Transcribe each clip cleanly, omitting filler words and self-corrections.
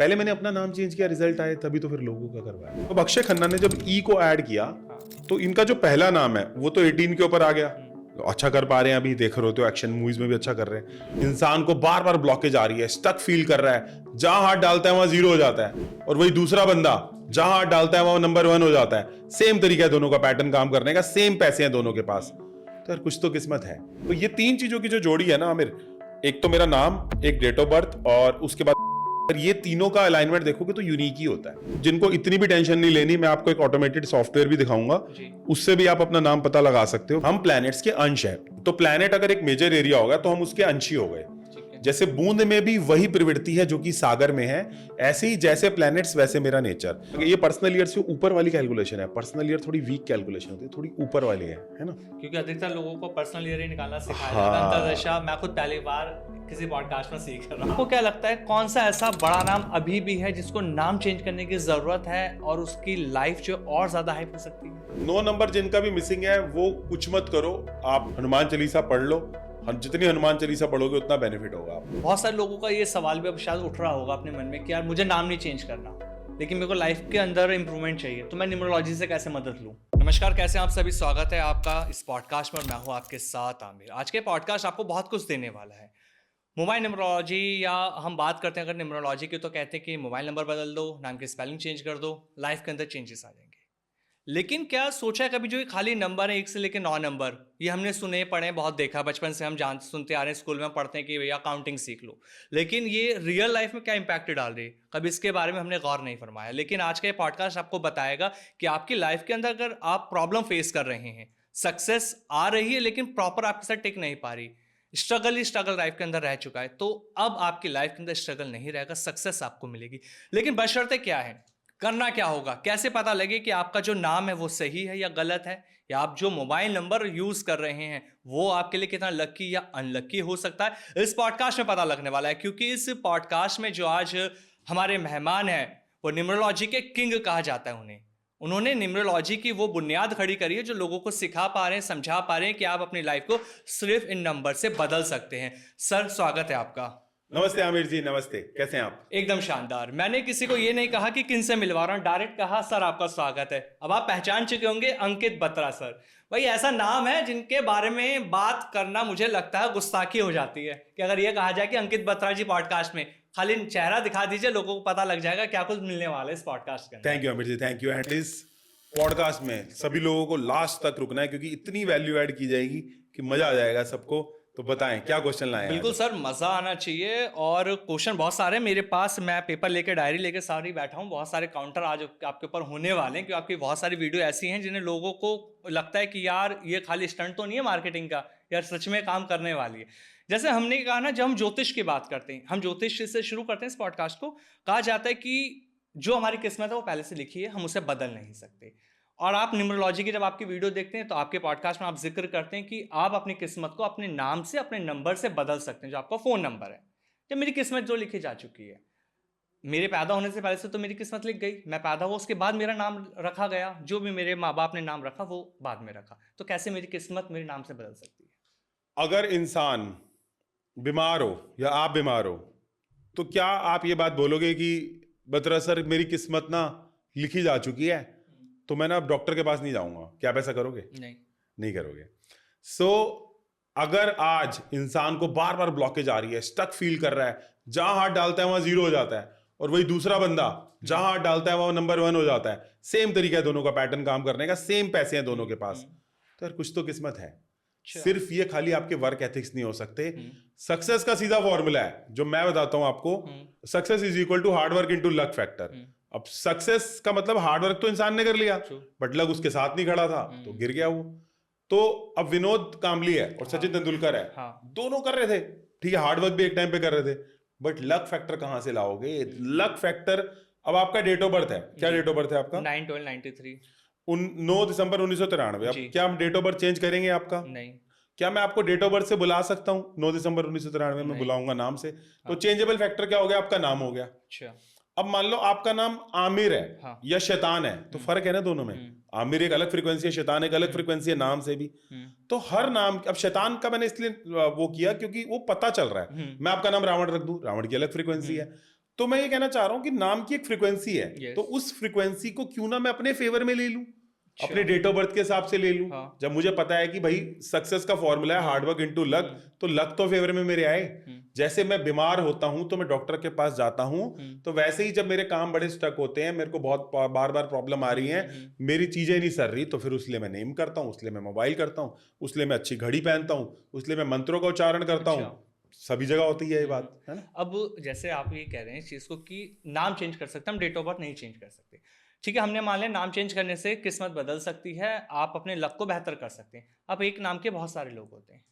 पहले मैंने अपना नाम चेंज किया, रिजल्ट आए, तभी तो फिर लोगों का करवाया। तो अक्षय खन्ना ने जब ई को ऐड किया तो इनका जो पहला नाम है वो तो 18 के ऊपर आ गया। अच्छा कर पा रहे हैं, अभी देख रहे हो तो एक्शन मूवीज में भी अच्छा कर रहे हैं। इंसान को बार बार ब्लॉकेज आ रही है, स्टक फील कर रहा है, जहां हाथ डालता है वहां 0 हो जाता है, और वही दूसरा बंदा जहां हाथ डालता है वहां नंबर 1 हो जाता है। सेम तरीका है दोनों का पैटर्न काम करने का, सेम पैसे हैं दोनों के पास, तो यार कुछ तो किस्मत है। तो ये 3 चीजों की जो जोड़ी है ना आमिर, एक तो मेरा नाम, एक डेट ऑफ बर्थ, और उसके बाद ये तीनों का अलाइनमेंट देखोगे तो यूनिक ही होता है। जिनको इतनी भी टेंशन नहीं लेनी, मैं आपको एक ऑटोमेटेड सॉफ्टवेयर भी दिखाऊंगा, उससे भी आप अपना नाम पता लगा सकते हो। हम प्लैनेट्स के अंश है, तो प्लैनेट अगर एक मेजर एरिया होगा तो हम उसके अंश ही हो गए। जैसे बूंद में भी वही प्रवृत्ति है जो कि सागर में है, ऐसे ही जैसे प्लैनेट्स वैसे मेरा नेचर। ये पर्सनल ईयर से ऊपर वाली कैलकुलेशन है। पर्सनल ईयर थोड़ी वीक कैलकुलेशन होती है, थोड़ी ऊपर वाली है ना, क्योंकि अधिकतर लोगों को पर्सनल ईयर ही निकालना सिखाया जाता है। अंतर्दशा मैं खुद पहली बार किसी पॉडकास्ट में सीख रहा हूँ। आपको क्या लगता है कौन सा ऐसा बड़ा नाम अभी भी है जिसको नाम चेंज करने की जरूरत है और उसकी लाइफ जो और ज्यादा हाइप हो सकती है? 9 नंबर जिनका भी मिसिंग है वो कुछ मत करो, आप हनुमान चालीसा पढ़ लो। जितनी हनुमान चालीसा पढ़ोगे उतना बेनिफिट होगा आपको। बहुत सारे लोगों का ये सवाल भी अब शायद उठ रहा होगा अपने मन में कि यार मुझे नाम नहीं चेंज करना, लेकिन मेरे को लाइफ के अंदर इंप्रूवमेंट चाहिए, तो मैं न्यूमरोलॉजी से कैसे मदद लूं? नमस्कार, कैसे हैं आप सभी? स्वागत है आपका इस पॉडकास्ट में और मैं हूं आपके साथ आमिर। आज के पॉडकास्ट आपको बहुत कुछ देने वाला है। मोबाइल न्यूमरोलॉजी, या हम बात करते हैं अगर न्यूमरोलॉजी की तो कहते हैं कि मोबाइल नंबर बदल दो, नाम की स्पेलिंग चेंज कर दो, लाइफ के अंदर चेंजेस आ जाएंगे। लेकिन क्या सोचा है कभी जो ये खाली नंबर है 1 से लेकर 9 नंबर, ये हमने सुने पढ़े बहुत देखा, बचपन से हम सुनते आ रहे हैं, स्कूल में पढ़ते हैं कि भैया काउंटिंग सीख लो, लेकिन ये रियल लाइफ में क्या इंपैक्ट डाल रही है, कभी इसके बारे में हमने गौर नहीं फरमाया। लेकिन आज का ये पॉडकास्ट आपको बताएगा कि आपकी लाइफ के अंदर अगर आप प्रॉब्लम फेस कर रहे हैं, सक्सेस आ रही है लेकिन प्रॉपर आपके साथ टिक नहीं पा रही, स्ट्रगल ही स्ट्रगल लाइफ के अंदर रह चुका है, तो अब आपकी लाइफ के अंदर स्ट्रगल नहीं रहेगा, सक्सेस आपको मिलेगी। लेकिन बशर्ते क्या है, करना क्या होगा, कैसे पता लगे कि आपका जो नाम है वो सही है या गलत है, या आप जो मोबाइल नंबर यूज कर रहे हैं वो आपके लिए कितना लकी या अनलकी हो सकता है, इस पॉडकास्ट में पता लगने वाला है। क्योंकि इस पॉडकास्ट में जो आज हमारे मेहमान हैं वो न्यूमरोलॉजी के किंग कहा जाता है। उन्होंने न्यूमरोलॉजी की वो बुनियाद खड़ी करी है जो लोगों को सिखा पा रहे हैं, समझा पा रहे हैं कि आप अपनी लाइफ को सिर्फ इन नंबर से बदल सकते हैं। सर, स्वागत है आपका। नमस्ते आमिर जी, नमस्ते, कैसे हैं आप? एकदम शानदार। मैंने किसी को ये नहीं कहा कि किन से मिलवा रहा हूं, डायरेक्ट कहा सर आपका स्वागत है। अब आप पहचान चुके होंगे, अंकित बत्रा सर। भाई ऐसा नाम है जिनके बारे में बात करना मुझे लगता है गुस्ताखी हो जाती है कि अगर ये कहा जाए कि अंकित बत्रा जी पॉडकास्ट में, खाली चेहरा दिखा दीजिए, लोगों को पता लग जाएगा क्या कुछ मिलने वाला है इस पॉडकास्ट के। Thank you Aamir ji, thank you. At least podcast में सभी लोगों को लास्ट तक रुकना है क्योंकि इतनी वैल्यू ऐड की जाएगी कि मजा आ जाएगा सबको। तो बताएं क्या क्वेश्चन लाए हैं? बिल्कुल सर, मजा आना चाहिए और क्वेश्चन बहुत सारे मेरे पास, मैं पेपर लेके डायरी लेके सारी बैठा हूँ। बहुत सारे काउंटर आज आपके ऊपर होने वाले हैं क्योंकि आपकी बहुत सारी वीडियो ऐसी हैं जिन्हें लोगों को लगता है कि यार ये खाली स्टंट तो नहीं है मार्केटिंग का, यार सच में काम करने वाली है। जैसे हमने कहा ना, जब हम ज्योतिष की बात करते हैं, हम ज्योतिष से शुरू करते हैं इस पॉडकास्ट को, कहा जाता है कि जो हमारी किस्मत है वो पहले से लिखी है, हम उसे बदल नहीं सकते। और आप न्यूमरोलॉजी की जब आपकी वीडियो देखते हैं तो आपके पॉडकास्ट में आप जिक्र करते हैं कि आप अपनी किस्मत को अपने नाम से, अपने नंबर से बदल सकते हैं, जो आपका फोन नंबर है। जब मेरी किस्मत जो लिखी जा चुकी है, मेरे पैदा होने से पहले से तो मेरी किस्मत लिख गई, मैं पैदा हुआ उसके बाद मेरा नाम रखा गया, जो भी मेरे माँ बाप ने नाम रखा वो बाद में रखा, तो कैसे मेरी किस्मत मेरे नाम से बदल सकती है? अगर इंसान बीमार हो या आप बीमार हो तो क्या आप ये बात बोलोगे कि बत्रा सर मेरी किस्मत ना लिखी जा चुकी है, तो मैं ना अब डॉक्टर के पास नहीं जाऊंगा? क्या आप ऐसा करोगे? नहीं करोगे। सो अगर आज इंसान को बार बार ब्लॉकेज आ रही है, स्टक फील कर रहा है, जहां हाथ डालता है वहां 0 हो जाता है, और वही दूसरा बंदा जहां हाथ डालता है वहां नंबर 1 हो जाता है, सेम तरीका है दोनों का पैटर्न काम करने का, सेम पैसे हैं दोनों के पास, तो यार कुछ तो किस्मत है। सिर्फ ये खाली आपके वर्क एथिक्स नहीं हो सकते। सक्सेस का सीधा फॉर्मूला है जो मैं बताता हूं आपको, success is equal to hard work into luck factor. अब सक्सेस का मतलब हार्डवर्क तो इंसान ने कर लिया, बट लक उसके साथ नहीं खड़ा था तो गिर गया वो। तो अब विनोद कांबली है और सचिन तेंदुलकर है, दोनों कर रहे थे, ठीक है, हार्डवर्क भी एक टाइम पे कर रहे थे, बट लक फैक्टर कहां से लाओगे? लक फैक्टर, अब आपका डेट ऑफ बर्थ है, क्या डेट ऑफ बर्थ है आपका? 9/12/93। 9 दिसंबर 1993। अब क्या हम डेट ऑफ बर्थ चेंज करेंगे आपका? नहीं। क्या मैं आपको डेट ऑफ बर्थ से बुला सकता हूं? 9 दिसंबर 1993 में बुलाऊंगा नाम से, तो चेंजेबल फैक्टर क्या हो गया? आपका नाम हो गया। अच्छा, अब मान लो आपका नाम आमिर है या शैतान है, तो फर्क है ना दोनों में। आमिर एक अलग फ्रीक्वेंसी है, शैतान एक अलग फ्रीक्वेंसी है, नाम से भी। तो हर नाम, अब शैतान का मैंने इसलिए वो किया क्योंकि वो पता चल रहा है। मैं आपका नाम रावण रख दूं, रावण की अलग फ्रीक्वेंसी है। तो मैं ये कहना चाह रहा हूं कि नाम की एक फ्रीक्वेंसी है, Yes. तो उस फ्रीक्वेंसी को क्यों ना मैं अपने फेवर में ले लूं, अच्छा। अपने डेट ऑफ बर्थ के हिसाब से ले लूं। हाँ। जब मुझे पता है कि भाई सक्सेस का फॉर्मूला है हार्ड वर्क इनटू लक, तो लक तो फेवर में मेरे आए। जैसे मैं बीमार होता हूं तो मैं डॉक्टर के पास जाता हूं, तो वैसे ही जब मेरे काम बड़े स्टक होते हैं, मेरे को बहुत बार बार प्रॉब्लम आ रही है, मेरी चीजें नहीं सर रही, तो फिर उसलिए मैं नेम करता हूं, उसलिए मैं मोबाइल करता हूं, उसलिए मैं अच्छी घड़ी पहनता हूं, उसलिए मैं मंत्रों का उच्चारण करता हूं। सभी जगह होती है ये बात, है ना। अब जैसे आप ये कह रहे हैं इस चीज को कि नाम चेंज कर सकते हैं, हम डेट ऑफ बर्थ नहीं चेंज कर सकते। ठीक है, हमने मान लिया नाम चेंज करने से किस्मत बदल सकती है, आप अपने लक को बेहतर कर सकते हैं। अब एक नाम के बहुत सारे लोग होते हैं,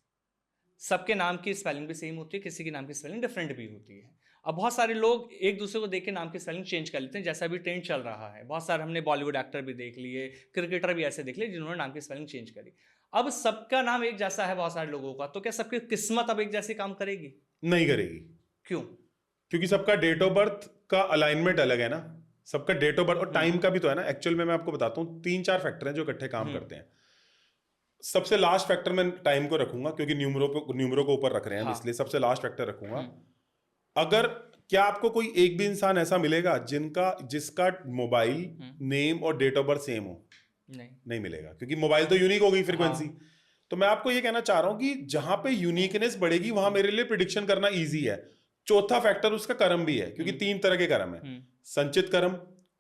सबके नाम की स्पेलिंग भी सेम होती है, किसी के नाम की स्पेलिंग डिफरेंट भी होती है। अब बहुत सारे लोग एक दूसरे को देख के नाम की स्पेलिंग चेंज कर लेते हैं, जैसा भी ट्रेंड चल रहा है। बहुत सारे हमने बॉलीवुड एक्टर भी देख लिए, क्रिकेटर भी ऐसे देख लिए जिन्होंने नाम की स्पेलिंग चेंज करी। अब सबका नाम एक जैसा है बहुत सारे लोगों का, तो क्या सबकी किस्मत अब एक जैसी काम करेगी? नहीं करेगी। क्यों? क्योंकि सबका डेट ऑफ बर्थ का अलाइनमेंट अलग है ना, सबका डेट ऑफ बर्थ और टाइम का भी तो है ना। एक्चुअल में मैं आपको बताता हूँ 3-4 फैक्टर हैं जो इकट्ठे काम करते हैं। सबसे लास्ट फैक्टर मैं टाइम को रखूंगा, क्योंकि न्यूमरो को ऊपर रख रहे हैं, हाँ। इसलिए सबसे लास्ट फैक्टर रखूंगा। अगर क्या आपको कोई एक भी इंसान ऐसा मिलेगा जिसका मोबाइल नेम और डेट ऑफ बर्थ सेम हो? नहीं मिलेगा, क्योंकि मोबाइल तो यूनिक हो गई फ्रीक्वेंसी। हाँ। तो मैं आपको ये कहना चाह रहा हूं कि जहां पे यूनिकनेस बढ़ेगी वहां मेरे लिए प्रिडिक्शन करना इजी है। चौथा फैक्टर उसका कर्म भी है, क्योंकि 3 तरह के कर्म है, संचित कर्म,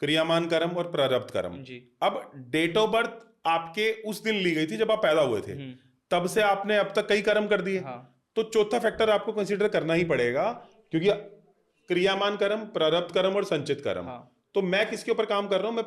क्रियामान कर्म और प्रारब्ध कर्म। अब डेट ऑफ बर्थ आपके उस दिन ली गई थी जब आप पैदा हुए थे, तब से आपने अब तक कई कर्म कर दिए। तो चौथा फैक्टर आपको कंसीडर करना ही पड़ेगा, क्योंकि क्रियामान कर्म, प्रारब्ध कर्म और संचित कर्म। तो मैं किसके ऊपर काम कर रहा हूं? मैं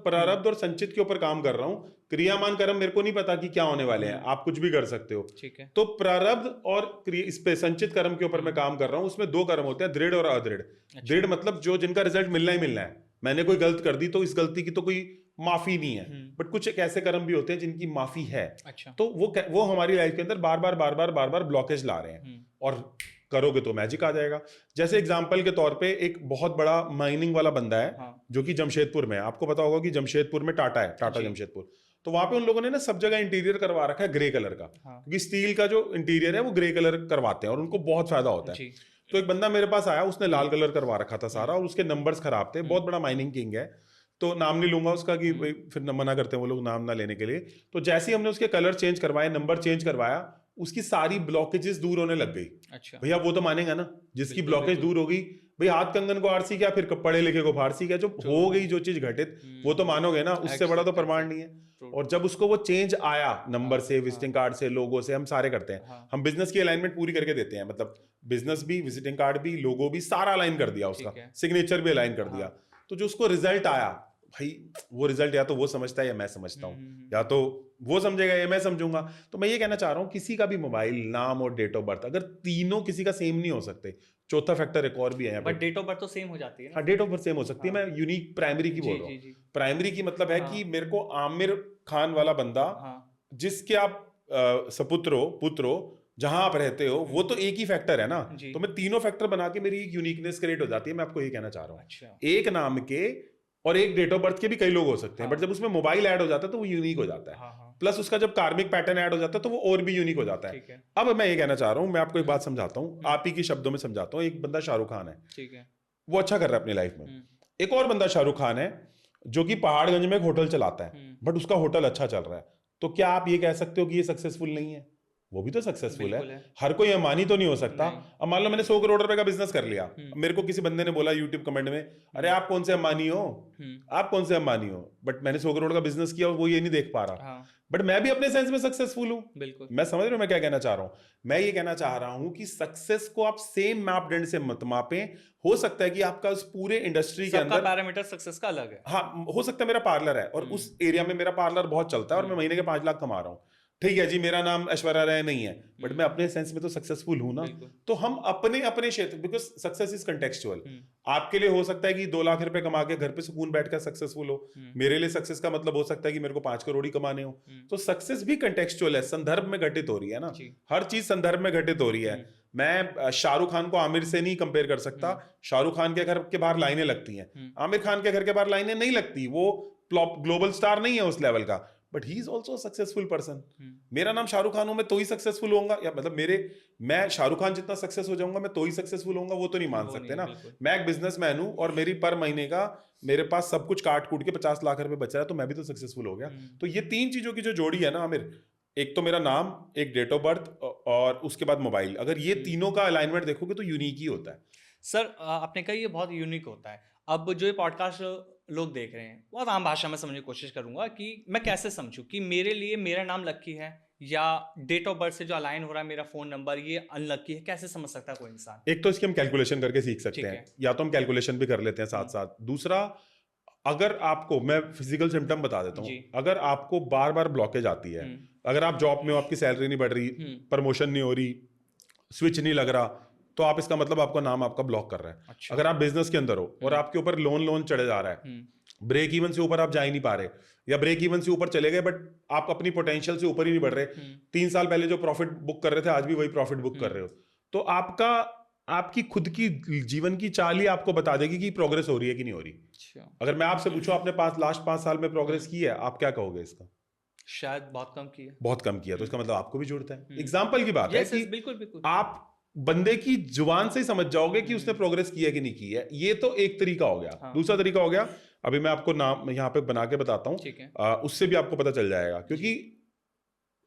प्रारब्ध और संचित के ऊपर काम कर रहा हूं। क्रियामान कर्म मेरे को नहीं पता कि क्या होने वाले हैं, आप कुछ भी कर सकते हो। ठीक है। तो प्रारब्ध और इस पे संचित कर्म के ऊपर मैं काम कर रहा हूं। उसमें 2 कर्म होते हैं, दृढ़ और अदृढ़। दृढ़ मतलब जो जिनका रिजल्ट मिलना ही मिलना है। मैंने कोई गलत कर दी तो इस गलती की तो कोई माफी नहीं है, बट कुछ एक ऐसे कर्म भी होते हैं जिनकी माफी है। अच्छा। तो वो हमारी लाइफ के अंदर बार बार ब्लॉकेज ला रहे हैं, और करोगे तो मैजिक आ जाएगा। जैसे एग्जांपल के तौर पे एक बहुत बड़ा माइनिंग वाला बंदा है, जो कि जमशेदपुर में है। आपको पता होगा कि जमशेदपुर में टाटा है, टाटा जमशेदपुर। तो वहां पे उन लोगों ने ना सब जगह इंटीरियर करवा रखा है ग्रे कलर का, क्योंकि स्टील का जो इंटीरियर है वो ग्रे कलर करवाते हैं और उनको बहुत फायदा होता है। तो एक बंदा मेरे पास आया, उसने लाल कलर करवा रखा था सारा, और उसके नंबर्स खराब थे। बहुत बड़ा माइनिंग किंग है, तो नाम नहीं लूंगा उसका, कि फिर मना करते हैं वो लोग नाम ना लेने के लिए। तो जैसे ही हमने उसके कलर चेंज करवाए, नंबर चेंज करवाया, उसकी सारी ब्लॉकेजेस दूर होने लग गई। अच्छा। भैया वो तो मानेगा ना, जिसकी ब्लॉकेज दूर हो गई। भाई हाथ कंगन को आरसी क्या, फिर पढ़े लिखे को फारसी क्या, जो हो गई जो चीज घटित, वो तो मानोगे ना, उससे बड़ा तो प्रमाण नहीं है। और जब उसको वो चेंज आया, नंबर से, विजिटिंग कार्ड से, लोगो से, हम सारे करते हैं। हम बिजनेस की अलाइनमेंट पूरी करके देते हैं, मतलब बिजनेस भी, विजिटिंग कार्ड भी, लोगो भी, सारा अलाइन कर दिया उसका, सिग्नेचर भी अलाइन कर दिया। तो जो उसको रिजल्ट आया, भाई वो रिजल्ट या तो वो समझता है या मैं समझता हूँ, या तो वो समझेगा या मैं समझूंगा। तो मैं ये कहना चाह रहा हूँ, किसी का भी मोबाइल, नाम और डेट ऑफ बर्थ, अगर तीनों किसी का सेम नहीं हो सकते, चौथा फैक्टर एक और भी है, बट डेट ऑफ बर्थ तो सेम हो जाती है ना। हाँ, डेट ऑफ बर्थ सेम हो सकती है। मैं यूनिक प्राइमरी की बोल रहा हूँ। प्राइमरी की मतलब है कि मेरे को आमिर खान वाला बंदा, जिसके आप सपुत्र हो, पुत्र हो, जहां आप रहते हो, वो तो एक ही फैक्टर है ना। तो मैं तीनों फैक्टर बना के मेरी एक यूनिकनेस क्रिएट हो जाती है। मैं आपको ये कहना चाह रहा हूँ, एक नाम के और एक डेट ऑफ बर्थ के भी कई लोग हो सकते हैं, बट जब उसमें मोबाइल ऐड हो जाता है तो वो यूनिक हो जाता है। प्लस उसका जब कार्मिक पैटर्न ऐड हो जाता है तो वो और भी यूनिक हो जाता है। अब मैं ये कहना चाह रहा हूँ, मैं आपको एक बात समझाता हूँ, आप ही के शब्दों में समझाता हूँ। एक बंदा शाहरुख खान है, ठीक है, वो अच्छा कर रहा है अपनी लाइफ में। एक और बंदा शाहरुख खान है जो कि पहाड़गंज में एक होटल चलाता है, बट उसका होटल अच्छा चल रहा है। तो क्या आप ये कह सकते हो कि ये सक्सेसफुल नहीं है? वो भी तो सक्सेसफुल है। हर कोई अंबानी तो नहीं हो सकता। अब मान लो मैंने 100 करोड़ रुपए का बिजनेस कर लिया, मेरे को किसी बंदे ने बोला यूट्यूब कमेंट में, अरे आप कौन से अंबानी हो, आप कौन से अंबानी हो, बट मैंने 100 करोड़ का बिजनेस किया और वो ये नहीं देख पा रहा। बट मैं भी अपने सेंस में सक्सेसफुल हूं। बिल्कुल, मैं समझ रहा हूं मैं क्या कहना चाह रहा हूं। मैं ये कहना चाह रहा हूं कि सक्सेस को आप सेम मापदंड से मत मापें। हो सकता है कि आपका उस पूरे इंडस्ट्री के अंदर पैरामीटर सक्सेस का अलग है। हाँ, हो सकता है मेरा पार्लर है और उस एरिया में मेरा पार्लर बहुत चलता है और मैं महीने के 5 लाख कमा रहा हूँ। ठीक है जी, मेरा नाम ऐश्वर्या राय नहीं है, बट मैं अपने सेंस में तो सक्सेसफुल हूं ना। तो हम अपने अपने क्षेत्र, बिकॉज सक्सेस इज कंटेक्चुअल। आपके लिए हो सकता है कि 2 लाख रुपए कमा के घर पे सुकून बैठकर सक्सेसफुल हो, मेरे लिए सक्सेस का मतलब हो सकता है कि मेरे को 5 करोड़ ही कमाने हो। तो सक्सेस भी कंटेक्चुअल है, संदर्भ में घटित हो रही है ना, हर चीज संदर्भ में घटित हो रही है। मैं शाहरुख खान को आमिर से नहीं कंपेयर कर सकता। शाहरुख खान के घर के बाहर लाइनें लगती हैं, आमिर खान के घर के बाहर लाइनें नहीं लगती। वो ग्लोबल स्टार नहीं है उस लेवल का, but he is also successful person. Hmm, मेरा नाम शाहरुख खान हो, मैं तो ही सक्सेसफुल होऊंगा, या मतलब मैं शाहरुख खान जितना सक्सेस हो जाऊंगा मैं तो ही सक्सेसफुल होऊंगा, वो तो नहीं मान वो सकते नहीं, ना। बिल्कुल। मैं एक बिजनेसमैन हूं और मेरी पर महीने का मेरे पास सब कुछ काट कूट के 50 लाख रुपए बच रहा है, तो मैं भी तो सक्सेसफुल हो गया। हम्म, तो ये 3 चीजों की जो जोड़ी है ना आमिर, एक तो मेरा नाम, एक डेट ऑफ बर्थ और उसके बाद मोबाइल, अगर ये तीनों का अलाइनमेंट देखोगे तो यूनिक ही होता है। सर आपने कहा ये बहुत यूनिक होता है। अब जो ये पॉडकास्ट लोग देख रहे हैं, बहुत आम भाषा में समझने की कोशिश करूंगा कि मैं कैसे समझूं कि मेरे लिए मेरा नाम लक्की है या डेट ऑफ बर्थ से जो अलाइन हो रहा है मेरा फोन नंबर ये अनलक्की है, कैसे समझ सकता है कोई इंसान? एक तो इसकी हम कैलकुलेशन करके सीख सकते ठीक हैं, है। या तो हम कैलकुलेशन भी कर लेते हैं साथ साथ। दूसरा, अगर आपको, मैं फिजिकल सिम्टम बता देता हूँ, जी। अगर आपको बार बार ब्लॉकेज आती है, हम्म, अगर आप जॉब में हो, आपकी सैलरी नहीं बढ़ रही, प्रमोशन नहीं हो रही, स्विच नहीं लग रहा, तो आप इसका मतलब आपका नाम आपका ब्लॉक कर रहा है। अच्छा। अगर आप बिजनेस के अंदर हो और आपके ऊपर लोन चढ़े जा रहा है, ब्रेक इवन से ऊपर आप जा ही नहीं पा रहे, या ब्रेक इवन से ऊपर चले गए बट आप अपनी पोटेंशियल से ऊपर ही नहीं बढ़ रहे, 3 साल पहले जो प्रॉफिट बुक कर रहे थे आज भी वही प्रॉफिट बुक कर रहे हो, तो आपकी खुद की जीवन की चाल ही आपको बता देगी कि प्रोग्रेस हो रही है कि नहीं हो रही। अच्छा। अगर मैं आपसे पूछूं आपने लास्ट 5 साल में प्रोग्रेस की है, आप क्या कहोगे इसका? शायद बहुत कम की है। बहुत कम किया, तो इसका मतलब आपको भी जुड़ता है। एग्जाम्पल की बात है यस, कि बिल्कुल बिल्कुल। आप बंदे की जुबान से ही समझ जाओगे कि उसने प्रोग्रेस की है कि नहीं की है। ये तो एक तरीका हो गया। हाँ। दूसरा तरीका हो गया, अभी मैं आपको नाम यहाँ पे बना के बताता हूँ, ठीक है। उससे भी आपको पता चल जाएगा, क्योंकि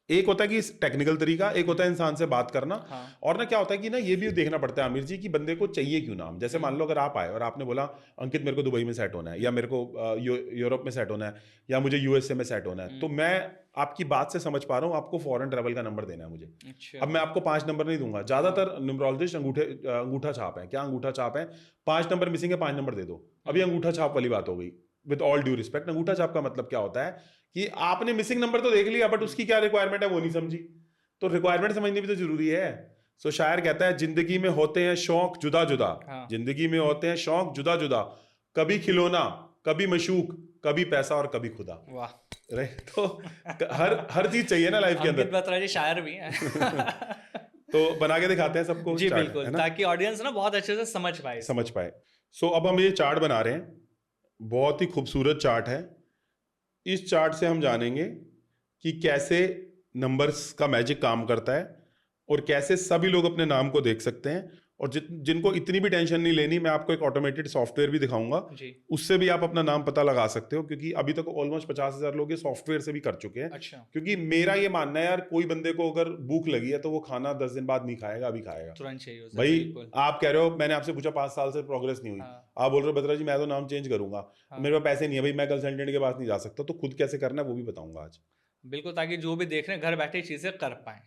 एक होता है कि टेक्निकल तरीका, एक होता है इंसान से बात करना। हाँ। और ना क्या होता है कि ना ये भी देखना पड़ता है आमिर जी कि बंदे को चाहिए क्यों नाम। जैसे मान लो अगर आप आए और आपने बोला अंकित मेरे को दुबई में सेट होना है, या मेरे को यूरोप में सेट होना है, या मुझे यूएसए में सेट होना है, तो मैं आपकी बात से समझ पा रहा हूँ आपको फॉरेन ट्रैवल का नंबर देना है मुझे। अच्छा। अब मैं आपको 5 नंबर नहीं दूंगा, ज्यादातर न्यूमरोलॉजिस्ट अंगूठा छाप है। क्या अंगूठा छाप है? 5 नंबर मिसिंग है, 5 नंबर दे दो। अभी अंगूठा छाप वाली बात हो गई। विद ऑल ड्यू रिस्पेक्ट, अंगूठा छाप का मतलब क्या होता है कि आपने मिसिंग नंबर तो देख लिया बट उसकी क्या रिक्वायरमेंट है वो नहीं समझी, तो रिक्वायरमेंट समझनी भी तो जरूरी है। सो शायर कहता है जिंदगी में होते हैं शौक जुदा जुदा, जिंदगी में होते हैं शौक जुदा जुदा, कभी खिलौना, कभी मशूक, कभी पैसा और कभी खुदा। वाह। तो हर चीज चाहिए ना लाइफ के अंदर। अंकित बत्रा जी शायर भी हैं। तो बना के दिखाते हैं सबको जी चार्ट, बिल्कुल, है ना? ताकि ऑडियंस ना बहुत अच्छे से समझ पाए। समझ पाए। सो अब हम ये चार्ट बना रहे हैं, बहुत ही खूबसूरत चार्ट है। इस चार्ट से हम जानेंगे कि कैसे नंबर्स का मैजिक काम करता है और कैसे सभी लोग अपने नाम को देख सकते हैं। और जिनको इतनी भी टेंशन नहीं लेनी, मैं आपको एक ऑटोमेटेड सॉफ्टवेयर भी दिखाऊंगा जी। उससे भी आप अपना नाम पता लगा सकते हो, क्योंकि अभी तक ऑलमोस्ट 50,000 लोग ये सॉफ्टवेयर से भी कर चुके हैं। अच्छा। क्योंकि मेरा ये मानना है यार, कोई बंदे को अगर भूख लगी है तो वो खाना 10 दिन बाद नहीं खाएगा, अभी खाएगा तुरंत चाहिए उसे, भाई। बिल्कुल। आप कह रहे हो मैंने आपसे पूछा 5 साल से प्रोग्रेस नहीं हुई, आप बोल रहे हो बत्रा जी मैं तो नाम चेंज करूंगा, मेरे पास पैसे नहीं है भाई, मैं कंसल्टेंट के पास नहीं जा सकता, तो खुद कैसे करना है वो भी बताऊंगा आज। बिल्कुल, ताकि जो भी देख रहे हैं घर बैठे चीजें कर पाए।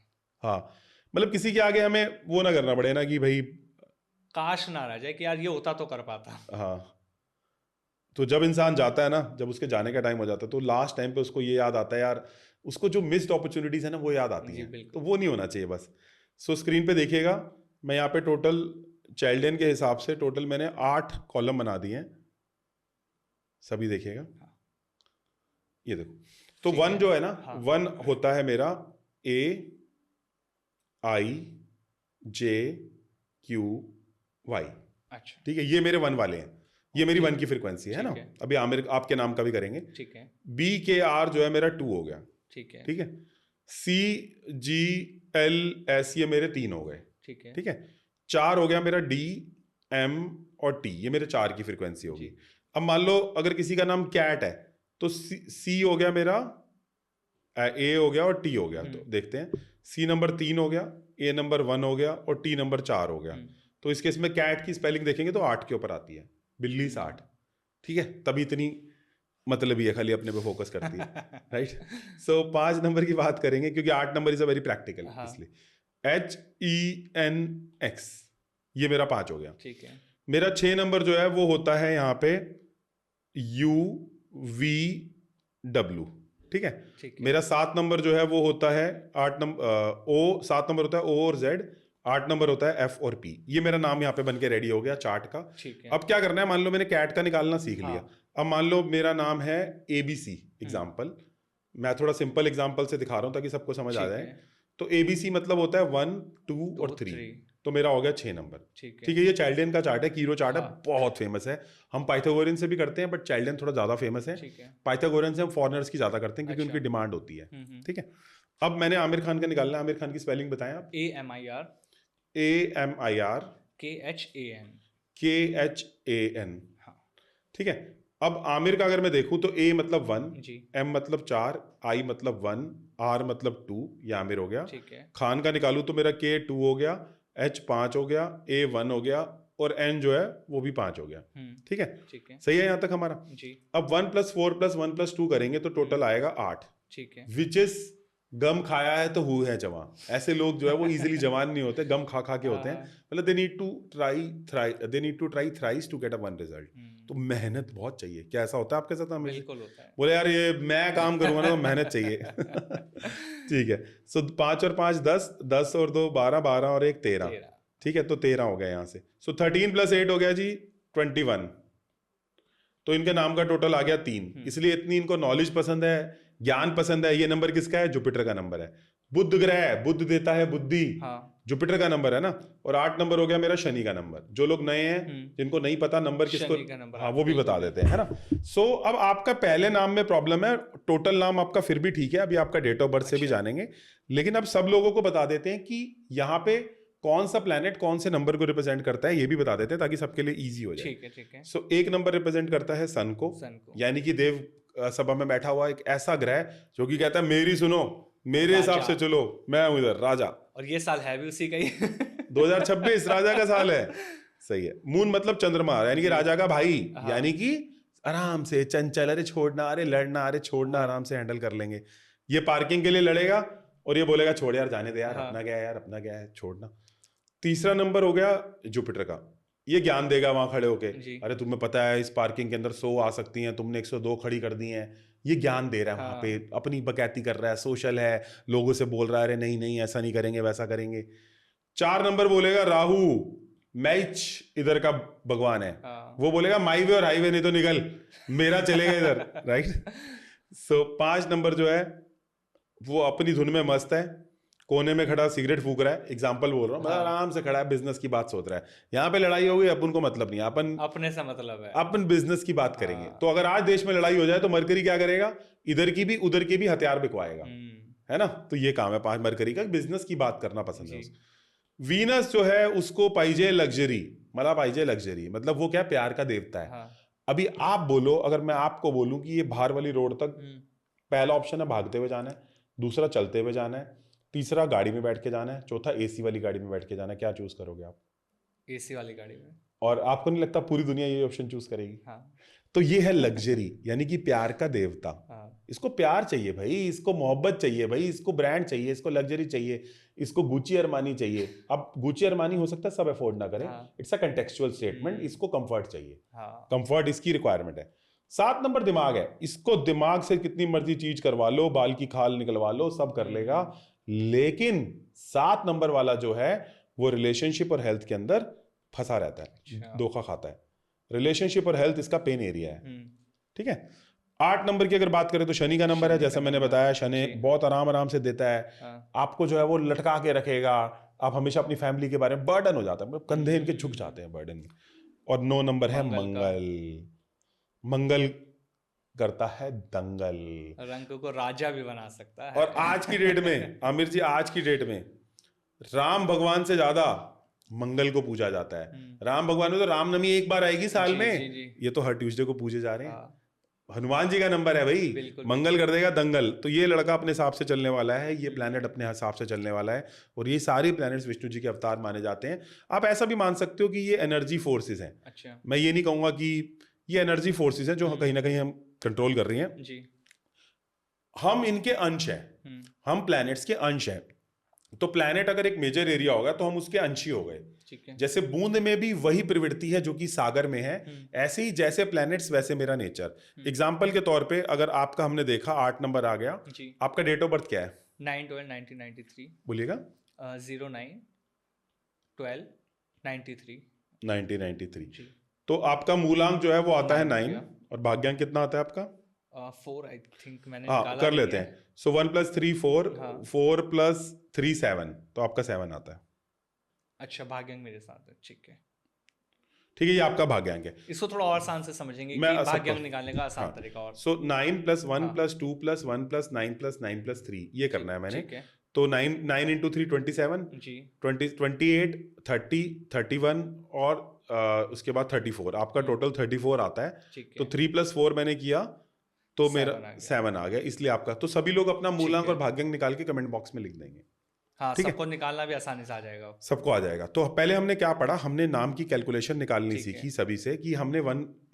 हाँ, मतलब किसी के आगे हमें वो ना करना पड़े ना कि भाई काश ना रह जाए कि यार ये होता तो कर पाता। हाँ, तो जब इंसान जाता है ना, जब उसके जाने का टाइम हो जाता है, तो लास्ट टाइम पे उसको ये याद आता है यार, उसको जो मिस्ड अपॉर्चुनिटीज है ना वो याद आती हैं, तो वो नहीं होना चाहिए बस। सो स्क्रीन पे देखिएगा, मैं यहाँ पे टोटल चाइल्डन के हिसाब से टोटल मैंने 8 कॉलम बना दिए हैं, सभी देखिएगा। ये देखो, तो 1 जो है ना, 1 होता है मेरा AIJQY। अच्छा, ठीक है, ये मेरे 1 वाले हैं, ये मेरी 1 की फ्रीक्वेंसी है ना। अभी आपके नाम का भी करेंगे। ठीक है। BKR जो है मेरा 2 हो गया। ठीक है। ठीक है, CGLS ये मेरे 3 हो गए। ठीक है। ठीक है, 4 हो गया मेरा DM और T, ये मेरे 4 की फ्रीक्वेंसी होगी। अब मान लो अगर किसी का नाम कैट है तो C हो गया मेरा, A हो गया और T हो गया। तो देखते हैं, C नंबर 3 हो गया, A नंबर 1 हो गया और T नंबर 4 हो गया। तो इस केस में कैट की स्पेलिंग देखेंगे तो 8 के ऊपर आती है, बिल्ली 60। ठीक है, तभी इतनी मतलब ही है, खाली अपने पे फोकस करती है। राइट। सो 5 नंबर की बात करेंगे क्योंकि 8 number is a very practical, इसलिए HENX ये मेरा 5 हो गया। ठीक है। मेरा 6 नंबर जो है वो होता है यहाँ पे UVW। ठीक है, मेरा 7 नंबर जो है वो होता है 8 नंबर O, 7 नंबर होता है O और Z, 8 नंबर होता है F और P। ये मेरा नाम यहाँ पे बन के रेडी हो गया चार्ट का। अब क्या करना है, मान लो मैंने कैट का निकालना सीख लिया। अब मान लो मेरा नाम है ABC एग्जाम्पल, मैं थोड़ा सिंपल एग्जाम्पल से दिखा रहा हूँ ताकि सबको समझ आ जाए। तो ABC मतलब होता है 1, 2 और 3। तो मेरा हो गया 6 नंबर। ठीक है। ठीक है, ये चाइल्डियन का चार्ट है, कीरो चार्ट है, हाँ। बहुत फेमस है। हम पाइथागोरियन से भी करते हैं, बट चाइल्डियन थोड़ा ज्यादा फेमस है। ठीक है। पाइथागोरियन से हम फॉरनर्स की ज्यादा करते हैं क्योंकि अच्छा। उनकी डिमांड होती है। हम्म। ठीक है, अब मैंने आमिर खान का निकालना है। आमिर खान की स्पेलिंग बताएं आप। AMIR AMIR KHAN। KHAN। हाँ ठीक है, अब आमिर का अगर मैं देखूं तो A मतलब 1, जी। M मतलब 4, I मतलब 1, R मतलब 2, ये आमिर हो गया। ठीक है। खान का निकालूं तो मेरा K 2 हो गया, H 5 हो गया, A 1 हो गया और N जो है वो भी 5 हो गया। ठीक है, ठीक है सही है यहाँ तक हमारा। जी। अब 1 + 4 + 1 + 2 करेंगे तो टोटल आएगा 8। ठीक है। विच इज गम खाया है तो हु है जवान। ऐसे लोग जो है वो इजीली जवान नहीं होते, गम खा खा के होते हैं। मतलब they need to try thrice to get a one result. तो मेहनत बहुत चाहिए। क्या ऐसा होता है आपके साथ हमेशा? बिल्कुल होता है। बोले यार ये मैं काम करूंगा ना तो मेहनत चाहिए। ठीक है, सो 5 और 5 10, 10 और 2 12, 12 और 1 13। ठीक है, तो 13 हो गया यहाँ से। सो 13 + 8 हो गया जी 21। तो इनके नाम का टोटल आ गया 3। इसलिए इतनी इनको नॉलेज पसंद है, ज्ञान पसंद है। ये नंबर किसका है? जुपिटर का नंबर है। बुध ग्रह, बुध देता है बुद्धि, हाँ। जुपिटर का नंबर है ना। और 8 नंबर हो गया मेरा शनि का नंबर। जो लोग नए हैं, जिनको नहीं पता नंबर किसको, शनि का नंबर, हाँ वो भी बता देते हैं, है ना। सो अब आपका पहले नाम में प्रॉब्लम है, टोटल नाम आपका फिर भी ठीक है। अभी आपका डेट ऑफ बर्थ से भी जानेंगे, लेकिन अब सब लोगों को बता देते हैं कि यहाँ पे कौन सा प्लैनेट कौन से नंबर को रिप्रेजेंट करता है, ये भी बता देते हैं ताकि सबके लिए इजी हो जाए। ठीक है। ठीक है। सो एक नंबर रिप्रेजेंट करता है सन को, यानी कि देव सभा में बैठा हुआ एक ऐसा ग्रह जो कि कहता है मेरी सुनो, मेरे हिसाब से चलो, मैं हूं इधर राजा। और ये साल है भी उसी का ही। 2026 राजा का साल है। सही है। मून मतलब चंद्रमा, यानी कि राजा का भाई, यानी कि आराम से चंचल, अरे छोड़ना, अरे लड़ना, अरे छोड़ना, आराम से हैंडल कर लेंगे। ये पार्किंग के लिए लड़ेगा और ये बोलेगा छोड़ यार, जाने दे यार, अपना क्या है यार, अपना क्या है, छोड़ना। तीसरा नंबर हो गया जुपिटर का। ये ज्ञान देगा वहां खड़े होके, अरे तुम्हें पता है इस पार्किंग के अंदर 100 आ सकती हैं, तुमने 102 खड़ी कर दी हैं। ये ज्ञान दे रहा है वहां पे, अपनी बकैती कर रहा है, सोशल है, लोगों से बोल रहा है अरे नहीं नहीं ऐसा नहीं करेंगे, वैसा करेंगे। 4 नंबर बोलेगा राहु, मैच इधर का भगवान है। वो बोलेगा माई वे और हाईवे, नहीं तो निकल, मेरा चलेगा इधर, राइट। सो 5 नंबर जो है वो अपनी धुन में मस्त है, कोने में खड़ा सिगरेट फूक रहा है। एग्जाम्पल बोल रहा हूँ, मतलब आराम से खड़ा है, बिजनेस की बात सोच रहा है। यहाँ पे लड़ाई होगी, अपन को मतलब नहीं, अपन अपने से मतलब है, अपन बिजनेस की बात करेंगे। तो अगर आज देश में लड़ाई हो जाए तो मरकरी क्या करेगा? इधर की भी उधर की भी हथियार बिकवाएगा, है ना। तो ये काम है 5 मरकरी का, बिजनेस की बात करना पसंद है उसको। वीनस जो है उसको पाइजे लग्जरी, मतलब पाइजे लग्जरी, मतलब वो क्या, प्यार का देवता है। अभी आप बोलो, अगर मैं आपको बोलूं कि ये बाहर वाली रोड तक, पहला ऑप्शन है भागते हुए जाना है, दूसरा चलते हुए जाना है, तीसरा गाड़ी में बैठ के जाना है, चौथा एसी वाली गाड़ी में बैठ के जाना है। क्या चूज करोगे आप? एसी वाली गाड़ी में। और आपको नहीं लगता पूरी दुनिया ये ऑप्शन चूज करेगी? हाँ। तो ये है लग्जरी, यानी कि प्यार का देवता। इसको प्यार चाहिए भाई, इसको मोहब्बत चाहिए भाई, इसको ब्रांड चाहिए, इसको लग्जरी चाहिए, इसको गुची अरमानी चाहिए। अब गुची अरमानी हो सकता है सब अफोर्ड ना करें, इट्स अ कंटेक्चुअल स्टेटमेंट। इसको कंफर्ट चाहिए, कंफर्ट इसकी रिक्वायरमेंट है। 7 नंबर दिमाग है, इसको दिमाग से कितनी मर्जी चीज करवा लो, बाल की खाल निकलवा लो, सब कर लेगा। लेकिन 7 नंबर वाला जो है वो रिलेशनशिप और हेल्थ के अंदर फंसा रहता है, धोखा खाता है। रिलेशनशिप और हेल्थ इसका पेन एरिया है, ठीक है। 8 नंबर की अगर बात करें तो शनि का नंबर है, जैसा मैंने बताया, शनि बहुत आराम आराम से देता है आपको, जो है वो लटका के रखेगा। आप हमेशा अपनी फैमिली के बारे में, बर्डन हो जाता है, कंधे इनके झुक जाते हैं बर्डन में। और 9 नंबर है मंगल। मंगल करता है दंगल, रंग को राजा भी बना सकता है। और आज की डेट में आमिर जी, आज की डेट में राम भगवान से ज्यादा मंगल को पूजा जाता है। राम भगवान में तो रामनवमी एक बार आएगी साल में, ये तो हर ट्यूसडे को पूजे जा रहे हैं। हनुमान जी का नंबर है भाई, मंगल कर देगा दंगल। तो ये लड़का अपने हिसाब से चलने वाला है, ये प्लैनेट अपने हिसाब से चलने वाला है, और ये सारे प्लैनेट्स विष्णु जी के अवतार माने जाते हैं। आप ऐसा भी मान सकते हो कि ये एनर्जी फोर्सेस हैं। अच्छा। मैं ये नहीं कहूंगा कि ये एनर्जी फोर्सेस हैं जो कहीं ना कहीं हम कंट्रोल कर रही हैं जी। हम इनके अंश हैं, हम प्लैनेट्स के अंश हैं। तो प्लैनेट अगर एक मेजर एरिया होगा तो हम उसके अंश ही हो गए। जैसे बूंद में भी वही प्रवृत्ति है जो कि सागर में है, ऐसे ही जैसे प्लैनेट्स वैसे मेरा नेचर। एग्जाम्पल के तौर पे अगर आपका हमने देखा 8 नंबर आ गया, आपका डेट ऑफ बर्थ क्या है? 9/12/1993। बोलिएगा। 09/12/1993। 1993। तो आपका मूलांक जो है वो आता है 9, और भाग्यांक कितना आता है आपका? 4 आई थिंक, मैंने निकाला कर लेते हैं। सो 1 + 3 4, 4 + 3 7, तो आपका 7 आता है। अच्छा, भाग्यांक मेरे साथ है, ठीक है। ठीक है, ये आपका भाग्यांक है। इसको थोड़ा और आसान से समझेंगे मैं कि सबको भाग्यांक निकालने का आसान हाँ, तरीका और। सो 9 + 1 हाँ। + 2 + 1 + 9 + 9 + 3 ये करना है मैंने। ठीक है तो 9 × 3 27, जी, 28, 30, 31 और उसके बाद 34, आपका टोटल 34 आता है। ठीक तो है। 3 + 4 मैंने किया तो मेरा 7 आ गया। 7 आ गया, इसलिए आपका। तो सभी लोग अपना मूलांक है। और भाग्यांक निकाल के कमेंट बॉक्स में लिख देंगे। हाँ, ठीक है, सबको निकालना भी आसानी से आ जाएगा अब। सबको आ जाएगा। तो पहले हमने क्या पढ़ा, हमने नाम की कैलकुलेशन निकालनी ठीक है। सीखी सभी से कि हमने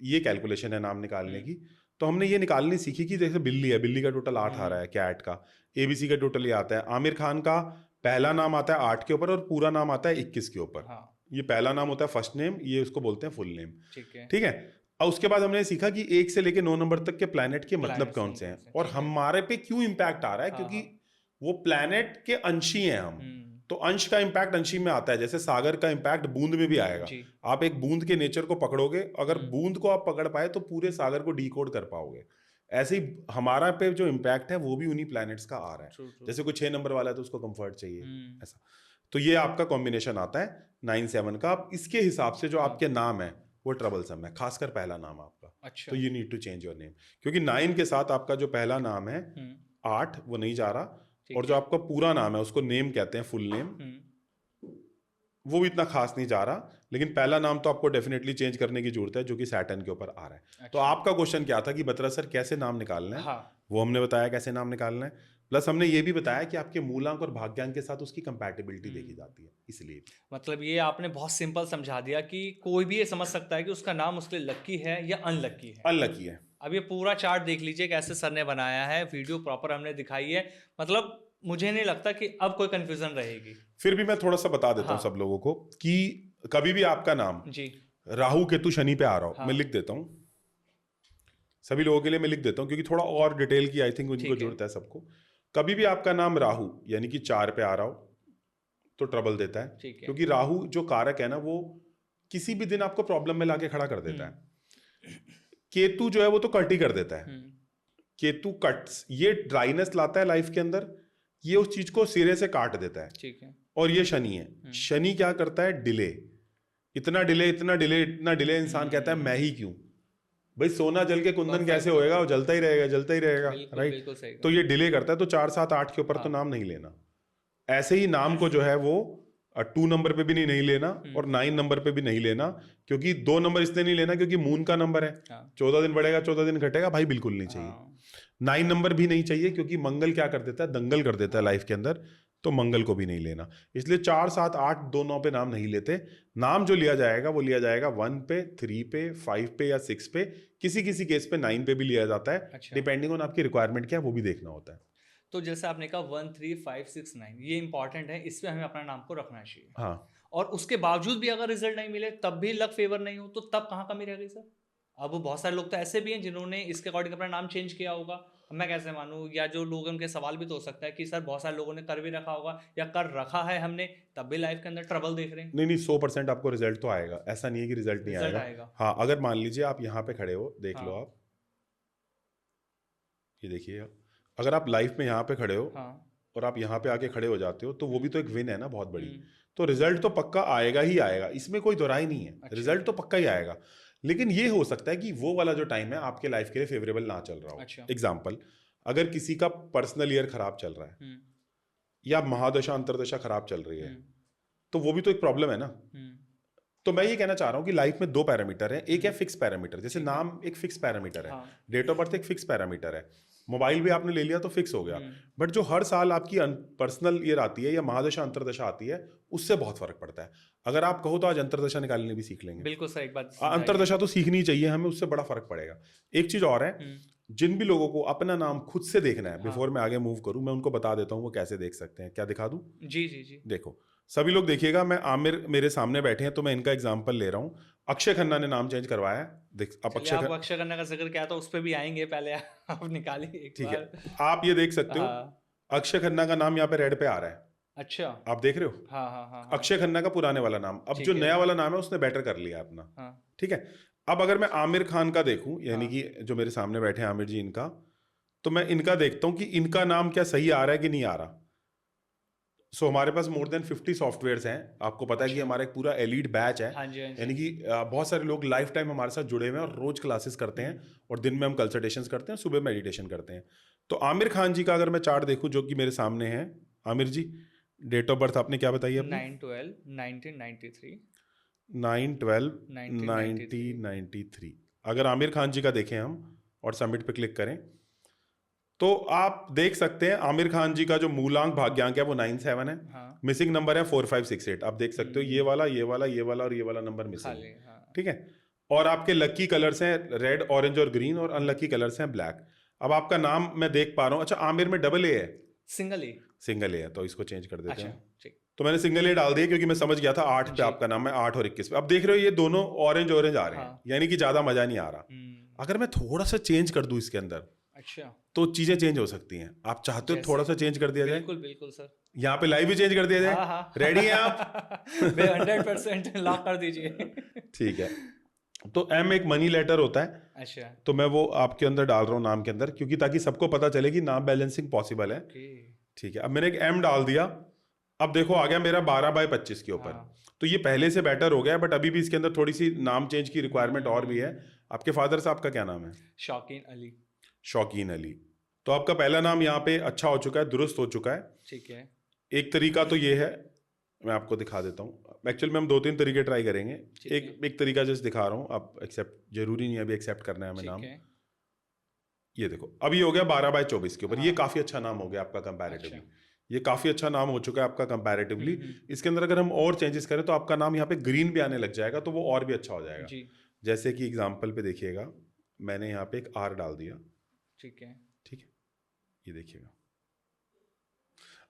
ये कैलकुलेशन है नाम निकालने हम्म। की। तो हमने ये निकालनी सीखी कि जैसे बिल्ली है, बिल्ली का टोटल 8 आ रहा है, कैट का ABC का टोटल ये आता है। आमिर खान का पहला नाम आता है 8 के ऊपर और पूरा नाम आता है 21 के ऊपर। हाँ, ये पहला नाम होता है फर्स्ट नेम, ये उसको बोलते हैं फुल नेम। ठीक है। ठीक है। और उसके बाद हमने सीखा कि 1 से लेके 9 नंबर तक के प्लैनेट के मतलब Planets कौन कौन से हैं कौन से, और ठीक है। हमारे पे क्यों इम्पैक्ट आ रहा है, हाँ, क्योंकि हाँ। वो प्लैनेट के अंशी हैं हम। हम्म, तो अंश का इम्पैक्ट अंशी में आता है, जैसे सागर का इम्पैक्ट बूंद में भी आएगा। जी। आप एक बूंद के नेचर को पकड़ोगे, अगर बूंद को आप पकड़ पाए तो पूरे सागर को डिकोड कर पाओगे। ऐसे ही हमारा पे जो इम्पैक्ट है वो भी उन्हीं प्लैनेट्स का आ रहा है। True true. जैसे कोई 6 नंबर वाला है तो उसको कंफर्ट चाहिए, हम्म, ऐसा। तो ये आपका कॉम्बिनेशन आता है 9-7 का। अब इसके हिसाब से जो आपके नाम है वो ट्रबलसम है, खासकर पहला नाम आपका। अच्छा। तो you need to change your name, क्योंकि 9 के साथ आपका जो पहला नाम है 8 वो नहीं जा रहा, ठीक और जो है। आपका पूरा नाम है उसको नेम कहते हैं, फुल नेम, वो भी इतना खास नहीं जा रहा। लेकिन पहला नाम तो आपको डेफिनेटली चेंज करने की जरूरत है, जो कि सैटर्न के ऊपर आ रहा है। तो अच्छा। आपका क्वेश्चन क्या था कि बत्रा सर कैसे नाम निकालना है, हाँ, वो हमने बताया कैसे नाम निकालना है। प्लस हमने ये भी बताया कि आपके मूलांक और भाग्यांक के साथ उसकी कंपैटिबिलिटी देखी जाती है, इसलिए। मतलब ये आपने बहुत सिंपल समझा दिया कि कोई भी ये समझ सकता है कि उसका नाम उसके लिए लक्की है या अनलक्की है। अनलकी है। अब ये पूरा चार्ट देख लीजिए कैसे सर ने बनाया है, वीडियो प्रॉपर हमने दिखाई है। मतलब मुझे नहीं लगता कि अब कोई कंफ्यूजन रहेगी। फिर भी मैं थोड़ा सा बता देता हूँ हाँ। सब लोगों को कि कभी भी आपका नाम जी। राहु केतु शनि पे आ रहा हो, हाँ। मैं लिख देता हूँ सभी लोगों के लिए, मैं लिख देता हूँ क्योंकि थोड़ा और डिटेल की आई थिंक उनको ठीक है। जरूरत है सबको। कभी भी आपका नाम राहु यानी कि 4 पे आ रहा हो तो ट्रबल देता है, ठीक है। क्योंकि राहु जो कारक है ना, वो किसी भी दिन आपको प्रॉब्लम में लाके खड़ा कर देता है। केतु जो है वो तो कट ही कर देता है। केतु कट्स, ये ड्राइनेस लाता है लाइफ के अंदर, ये उस चीज को सिरे से काट देता है। ठीक है। और ये शनि है, शनि क्या करता है, डिले। इतना डिले, इतना डिले, इतना डिले, इंसान कहता है मैं ही क्यों। भाई सोना जल के कुंदन कैसे होएगा, वो जलता ही रहेगा, जलता ही रहेगा, राइट। बिल्कुल सही। तो ये डिले करता है, तो 4, 7, 8 के ऊपर तो नाम नहीं लेना। ऐसे ही नाम को जो है वो 2 नंबर पे भी नहीं लेना और 9 नंबर पे भी नहीं लेना, क्योंकि 2 नंबर इसलिए नहीं लेना क्योंकि मून का नंबर है। 14 दिन बढ़ेगा 14 दिन घटेगा, भाई बिल्कुल नहीं चाहिए। 9 नंबर भी नहीं चाहिए क्योंकि मंगल क्या कर देता है, दंगल कर देता है लाइफ के अंदर, तो मंगल को भी नहीं लेना। इसलिए 4, 7, 8, 2, 9 पे नाम नहीं लेते। नाम जो लिया जाएगा वो लिया जाएगा 1 पे, 3 पे, 5 पे या 6 पे, किसी किसी केस पे 9 पे भी लिया जाता है। अच्छा। डिपेंडिंग ऑन आपकी रिक्वायरमेंट क्या है वो भी देखना होता है। तो जैसे आपने कहा 1, 3, 5, 6, 9 ये इंपॉर्टेंट है, इसमें हमें अपना नाम को रखना चाहिए। हाँ। और उसके बावजूद भी अगर रिजल्ट नहीं मिले, तब भी लक फेवर नहीं हो, तो तब कहाँ कमी रह गई सर? अब बहुत सारे लोग तो ऐसे भी हैं जिन्होंने इसके अकॉर्डिंग अपना नाम चेंज किया होगा। अब मैं कैसे मानूं? या जो लोग हैं उनके सवाल भी तो हो सकता है कि सर बहुत सारे लोगों ने कर भी रखा होगा या कर रखा है हमने, तब भी लाइफ के अंदर ट्रबल देख रहे हैं। नहीं 100% आपको रिजल्ट तो आएगा, ऐसा नहीं है कि रिजल्ट नहीं आएगा। हाँ, अगर मान लीजिए आप यहाँ पे खड़े हो, देख लो आप, ये देखिए, अगर आप लाइफ में यहाँ पे खड़े हो और आप यहाँ पे आके खड़े हो जाते हो तो वो भी तो एक विन है ना, बहुत बड़ी। तो रिजल्ट तो पक्का आएगा ही आएगा, इसमें कोई दोराई नहीं है। अच्छा। रिजल्ट तो पक्का ही आएगा, लेकिन ये हो सकता है कि वो वाला जो टाइम है आपके लाइफ के लिए फेवरेबल ना चल रहा हो। अच्छा। एग्जाम्पल, अगर किसी का पर्सनल ईयर खराब चल रहा है या महादशा अंतरदशा खराब चल रही है, तो वो भी तो एक प्रॉब्लम है ना। तो मैं ये कहना चाह रहा हूँ कि लाइफ में 2 पैरामीटर है, एक है फिक्स पैरामीटर, जैसे नाम एक फिक्स पैरामीटर है, डेट ऑफ बर्थ एक फिक्स पैरामीटर है, मोबाइल भी आपने ले लिया तो फिक्स हो गया। बट जो हर साल आपकी पर्सनल ईयर आती है या महादशा अंतरदशा आती है, उससे बहुत फर्क पड़ता है। अगर आप कहो तो आज अंतरदशा निकालने भी सीख लेंगे। बिल्कुल सही बात। अंतरदशा तो सीखनी चाहिए हमें, उससे बड़ा फर्क पड़ेगा। एक चीज और है, जिन भी लोगों को अपना नाम खुद से देखना है, बिफोर मैं आगे मूव करूं, मैं उनको बता देता हूं वो कैसे देख सकते हैं। क्या दिखा दूं? जी जी जी। देखो सभी लोग देखिएगा, मैं आमिर मेरे सामने बैठे हैं तो मैं इनका एग्जांपल ले रहा हूं। अक्षय खन्ना ने नाम चेंज करवाया है, देख आप अक्षय खन्ना का जिक्र किया तो उस पे भी आएंगे, पहले आप निकालिए एक ठीक बार। है, आप ये देख सकते हो अक्षय खन्ना का नाम यहाँ पे रेड पे आ रहा है। अच्छा, आप देख रहे हो? हाँ। अक्षय खन्ना का पुराने वाला नाम, अब जो नया वाला नाम है उसने बेटर कर लिया अपना। ठीक है, अब अगर मैं आमिर खान का देखूं, यानी कि जो मेरे सामने बैठे हैं आमिर जी, इनका, तो मैं इनका देखता हूं कि इनका नाम क्या सही आ रहा है कि नहीं आ रहा। सो हमारे पास मोर देन 50 सॉफ्टवेयर्स हैं। आपको पता है कि हमारा एक पूरा एलीट बैच है, हाँ जी, हाँ जी। यानी कि बहुत सारे लोग लाइफ टाइम हमारे साथ जुड़े हुए हैं और रोज क्लासेस करते हैं, और दिन में हम कंसल्टेशंस करते हैं, सुबह मेडिटेशन करते हैं। तो आमिर खान जी का अगर मैं चार्ट देखूं जो कि मेरे सामने है, आमिर जी डेट ऑफ बर्थ आपने क्या बताई अपनी? 9/12/1993। 9/12/1993। अगर आमिर खान जी का देखें हम और सबमिट पे क्लिक करें तो आप देख सकते हैं आमिर खान जी का जो मूलांक भाग्यांक है वो 97 है। हाँ। मिसिंग नंबर है 4568। आप देख सकते हो ये वाला, ये वाला, ये वाला और ये वाला नंबर मिसिंग खाली, है। हाँ। ठीक है। और आपके लकी कलर्स हैं रेड, ऑरेंज और ग्रीन, और अनलकी कलर्स हैं ब्लैक। अब आपका नाम मैं देख पा रहा हूँ, अच्छा आमिर में डबल ए है, सिंगल ए। सिंगल ए है, तो इसको चेंज कर देते अच्छा, हैं। ठीक। तो मैंने सिंगल ए डाल दिया क्योंकि मैं समझ गया था 8 पे जी। आपका नाम है, 8 और 21 पे। अब देख रहे हो ये दोनों ऑरेंज ऑरेंज आ रहे हैं, हाँ। यानी कि ज्यादा मजा नहीं आ रहा। अगर मैं थोड़ा सा चेंज कर दूं इसके अंदर अच्छा, तो चीजें चेंज हो सकती हैं। आप चाहते हो जैसे? थोड़ा सा चेंज कर दिया जाए? बिल्कुल बिल्कुल सर। यहाँ पे लाइव भी चेंज कर दिया हाँ जाए? हाँ। रेडी हैं आप? 100% लॉक कर दीजिए। ठीक है। तो एम एक मनी लेटर होता है, अच्छा, तो मैं वो आपके अंदर डाल रहा हूँ नाम के अंदर, क्योंकि ताकि सबको पता चले कि नाम बैलेंसिंग पॉसिबल है। ओके। ठीक है। अब मैंने एक एम डाल दिया, अब देखो आ गया मेरा 12/25 के ऊपर। हाँ। तो ये पहले से बेटर हो गया, बट अभी भी इसके अंदर थोड़ी सी नाम चेंज की रिक्वायरमेंट और भी है। आपके फादर साहब का क्या नाम है? शौकीन अली। शौकीन अली। तो आपका पहला नाम यहाँ पे अच्छा हो चुका है, दुरुस्त हो चुका है। ठीक है। एक तरीका तो ये है, मैं आपको दिखा देता हूँ। एक्चुअल में हम 2-3 तरीके ट्राई करेंगे। ठीक एक तरीका जस्ट दिखा रहा हूँ, आप एक्सेप्ट, जरूरी नहीं है अभी एक्सेप्ट करना है हमें ठीक नाम। है। ये देखो अभी हो गया 12/24 के ऊपर। हाँ। ये काफी अच्छा नाम हो गया आपका कंपैरेटिवली। अच्छा। ये काफी अच्छा नाम हो चुका है आपका कंपैरेटिवली। हम्म। इसके अंदर अगर हम और चेंजेस करें तो आपका नाम यहाँ पे ग्रीन भी आने लग जाएगा, तो वो और भी अच्छा हो जाएगा। जी। जैसे कि एग्जाम्पल पे देखिएगा, मैंने यहाँ पे एक आर डाल दिया। ठीक है। ठीक है, ये देखिएगा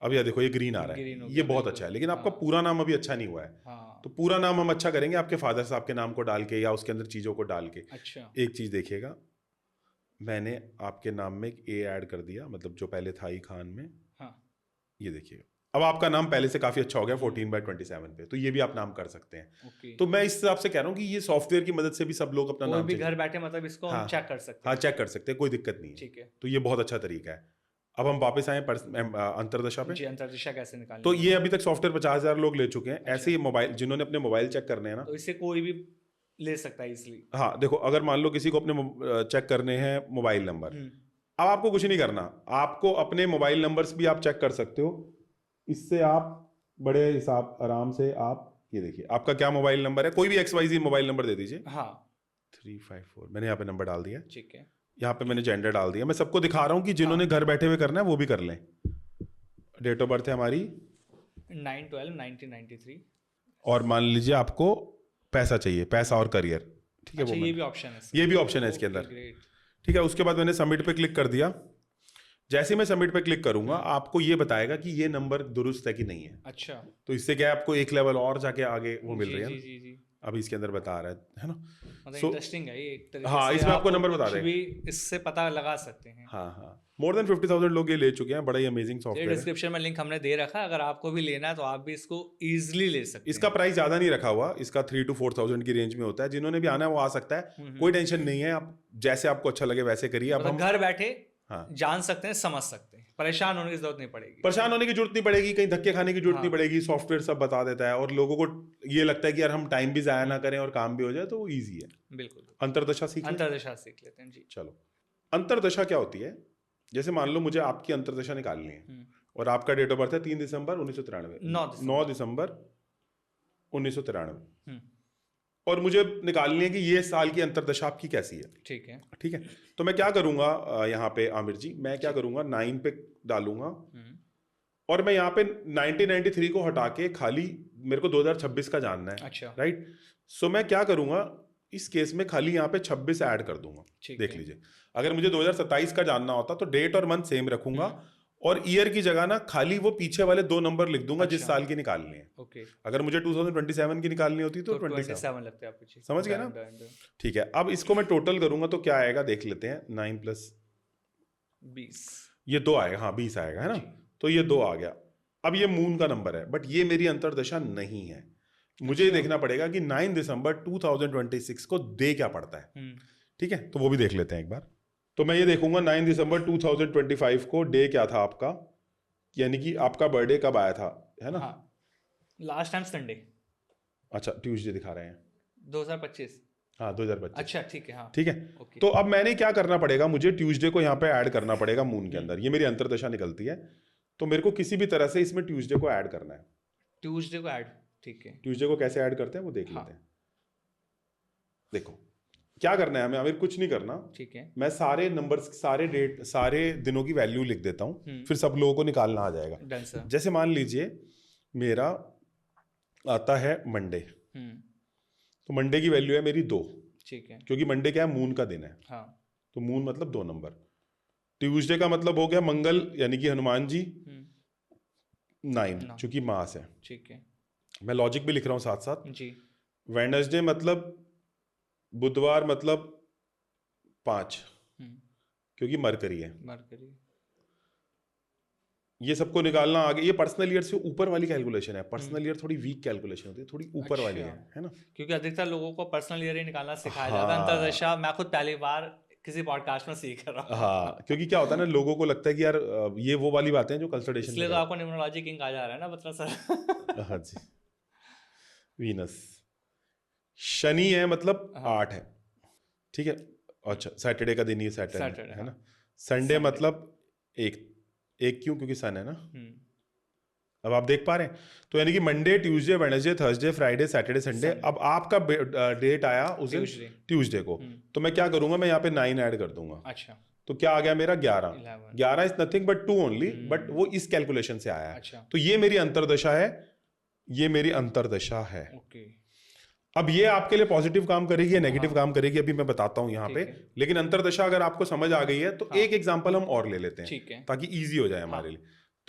अब यह देखो ये ग्रीन आ रहा ग्रीन हो है, गया, ये बहुत बिल्कुल। अच्छा है। लेकिन आपका हाँ। पूरा नाम अभी अच्छा नहीं हुआ है, हाँ। तो पूरा नाम हम अच्छा करेंगे आपके फादर साहब के नाम को डाल के या उसके अंदर चीजों को डाल के। अच्छा। एक चीज देखिएगा, मैंने आपके नाम में एक ए ऐड कर दिया, मतलब जो पहले था ई खान में। हाँ। ये देखिएगा अब आपका नाम पहले से काफी अच्छा हो गया 14/27 पे, तो ये भी आप नाम कर सकते हैं। ओके। तो मैं इस हिसाब से कह रहा हूँ कि ये सॉफ्टवेयर की मदद से भी सब लोग अपना कोई नाम भी change- घर बैठे मतलब इसको हम हाँ। चेक कर सकते हाँ हैं। चेक कर सकते हैं, कोई दिक्कत नहीं है। ठीक है। तो ये बहुत अच्छा तरीका है। अब हम वापस आए अंतरदशा पे। जी, अंतर्दिशा कैसे निकालनी तो है? ये अभी तक सॉफ्टवेयर 50,000 लोग ले चुके हैं। अच्छा। ऐसे ही मोबाइल जिन्होंने अपने मोबाइल चेक करने हैं ना, तो इससे कोई भी ले सकता है इसलिए। हाँ देखो अगर मान लो किसी को अपने चेक करने हैं मोबाइल नंबर, अब आपको कुछ नहीं करना, आपको अपने मोबाइल नंबर्स भी आप चेक कर सकते हो। इससे आप बड़े हिसाब आराम से आप ये देखिए आपका क्या मोबाइल नंबर है, कोई भी XYZ मोबाइल नंबर दे दीजिए। हाँ। 354 मैंने यहाँ पे नंबर डाल दिया, ठीक है। यहाँ पे मैंने जेंडर डाल दिया। मैं सबको दिखा रहा हूँ कि जिन्होंने घर बैठे हुए करना है वो भी कर लें। डेट ऑफ बर्थ है हमारी 9/12/1993। और मान लीजिए आपको पैसा चाहिए, पैसा और करियर। ठीक है, अच्छा, वो ये भी ऑप्शन है। ये भी ऑप्शन है इसके अंदर। ठीक है, उसके बाद मैंने सबमिट पे क्लिक कर दिया। जैसे मैं सबमिट पे क्लिक करूंगा आपको ये बताएगा कि ये नंबर दुरुस्त है कि नहीं है। अच्छा। तो इससे क्या है, आपको एक लेवल और जाके आगे वो मिल रही है जी ना। जी जी। अभी इसके अंदर बता रहा है ना। मतलब So- इंटरेस्टिंग है ये एक तरीके हाँ, से इसमें आप आपको नंबर बता कुछ देगा। भी इससे पता लगा सकते हैं। हाँ हाँ, मोर देन 50,000 लोग ये ले चुके हैं। बड़ा ही अमेजिंग ये सॉफ्टवेयर है। डिस्क्रिप्शन में लिंक हमने दे रखा है, अगर आपको भी लेना है तो आप भी इसको इजीली ले सकते इसका हैं। प्राइस ज्यादा नहीं रखा हुआ, इसका 3 to 4,000 की रेंज में होता है। जिन्होंने भी आना है वो आ सकता है, कोई टेंशन नहीं है। आप जैसे आपको अच्छा लगे वैसे करिए। अब मतलब हम घर बैठे हाँ जान सकते हैं, समझ सकते हैं, परेशान होने की जरूरत नहीं पड़ेगी। परेशान होने की जरूरत नहीं पड़ेगी, कहीं धक्के खाने की जरूरत हाँ। नहीं पड़ेगी। सॉफ्टवेयर सब बता देता है और लोगों को ये लगता है कि यार हम टाइम भी जाया ना करें और काम भी हो जाए, तो वो ईजी है। बिल्कुल। अंतरदशा सीखिए। अंतर्दशा सीख लेते हैं जी। चलो, अंतरदशा क्या होती है? जैसे मान लो मुझे आपकी अंतरदशा निकालनी है और आपका डेट ऑफ बर्थ है 3 दिसंबर 1993, 9 दिसंबर 1993, और मुझे निकालनी है कि ये साल की अंतरदशा आपकी कैसी है। ठीक है। ठीक है, तो मैं क्या करूंगा यहाँ पे आमिर जी, मैं क्या करूंगा 9 पे डालूंगा और मैं यहाँ पे 1993 को हटा के खाली मेरे को 2026 का जानना है। अच्छा। राइट, सो मैं क्या करूंगा इस केस में खाली यहाँ पे 26 ऐड कर दूंगा। देख लीजिए, अगर मुझे 2027 का जानना होता तो डेट और मंथ सेम रखूंगा और ईयर की जगह ना खाली वो पीछे वाले 2 नंबर लिख दूंगा जिस साल की निकालनी है। ओके। अगर मुझे 2027 की निकालनी होती तो 27 लगते हैं आपको। समझ गए ना। ठीक है, अब इसको मैं टोटल करूंगा तो क्या आएगा देख लेते हैं। 9 + 20 ये 2 आएगा, हाँ 20 आएगा, है ना। तो ये 2 आ गया। अब ये मून का नंबर है, बट ये मेरी अंतरदशा नहीं है। मुझे ये देखना पड़ेगा कि 9 दिसंबर 2026 को दे क्या पड़ता है। ठीक है, तो वो भी देख लेते हैं एक बार। तो मैं ये देखूंगा 9 दिसंबर 2025 को डे क्या था आपका, यानी कि आपका बर्थडे कब आया था, है ना? हाँ, लास्ट टाइम संडे। अच्छा, ट्यूसडे दिखा रहे हैं। 2025। हाँ, 2025। अच्छा ठीक है, हाँ ठीक है। ओके। तो अब मैंने क्या करना पड़ेगा, मुझे ट्यूसडे को यहाँ पे ऐड करना पड़ेगा मून के अंदर। ये मेरी अंतर्दशा निकलती है, तो मेरे को किसी भी तरह से इसमें ट्यूसडे को ऐड करना है। ट्यूसडे को ऐड, ठीक है। ट्यूसडे को कैसे ऐड करते हैं वो देख हाँ। लेते हैं। देखो क्या करना है, हमें कुछ नहीं करना। ठीक है। मैं सारे नंबर्स, सारे डेट, सारे दिनों की वैल्यू लिख देता हूँ, फिर सब लोगों को निकालना आ जाएगा। Done sir. जैसे मान लीजिए मेरा आता है मंडे, तो मंडे की वैल्यू है मेरी 2, ठीक है। क्योंकि मंडे क्या है, मून का दिन है। हाँ। तो मून मतलब 2 नंबर। ट्यूसडे का मतलब हो गया मंगल, यानी कि हनुमान जी, 9, चूंकि मास है। ठीक है। मैं लॉजिक भी लिख रहा हूँ साथ साथ। जी। वेडनेसडे मतलब बुधवार, मतलब 5, क्योंकि मरकरी है। मरकरी। ये सबको निकालना आगे। ये पर्सनल ईयर से ऊपर वाली कैलकुलेशन है। पर्सनल ईयर थोड़ी वीक कैलकुलेशन होती है, थोड़ी ऊपर वाली है ना? क्योंकि अधिकतर लोगों को पर्सनल ईयर ही निकालना सिखाया जाता है। अंतर्दशा मैं खुद पहली बार किसी पॉडकास्ट में सीख रहा हूँ। हाँ, क्योंकि क्या होता है ना, लोगों को लगता है कि यार ये वो वाली बातें हैं जो कंसल्टेशन इसलिए तो आपको न्यूमरोलॉजी किंग कहा जा रहा है ना बत्रा सर। हाँ जी। वीनस, शनि है मतलब 8 है, ठीक है। अच्छा, सैटरडे का दिन ही सैटरडे है ना? संडे मतलब 1 क्यों? क्योंकि सन है ना। अब आप देख पा रहे हैं, तो यानी कि Monday, Tuesday, Wednesday, Thursday, Friday, Saturday, Sunday. अब आपका डेट आया उस दिन ट्यूसडे को, तो मैं क्या करूंगा, मैं यहाँ पे 9 ऐड कर दूंगा। अच्छा। तो क्या आ गया मेरा 11 is nothing but 2 only, but वो इस कैलकुलेशन से आया है। अच्छा। तो ये मेरी अंतर्दशा है, ये मेरी अंतर्दशा है। ओके। अब ये आपके लिए पॉजिटिव काम करेगी या नेगेटिव काम करेगी, अभी मैं बताता हूं यहाँ पे। लेकिन अंतर्दशा अगर आपको समझ आ गई है तो एक एग्जांपल हम और ले लेते हैं, ठीक है, ताकि इजी हो जाए हमारे लिए।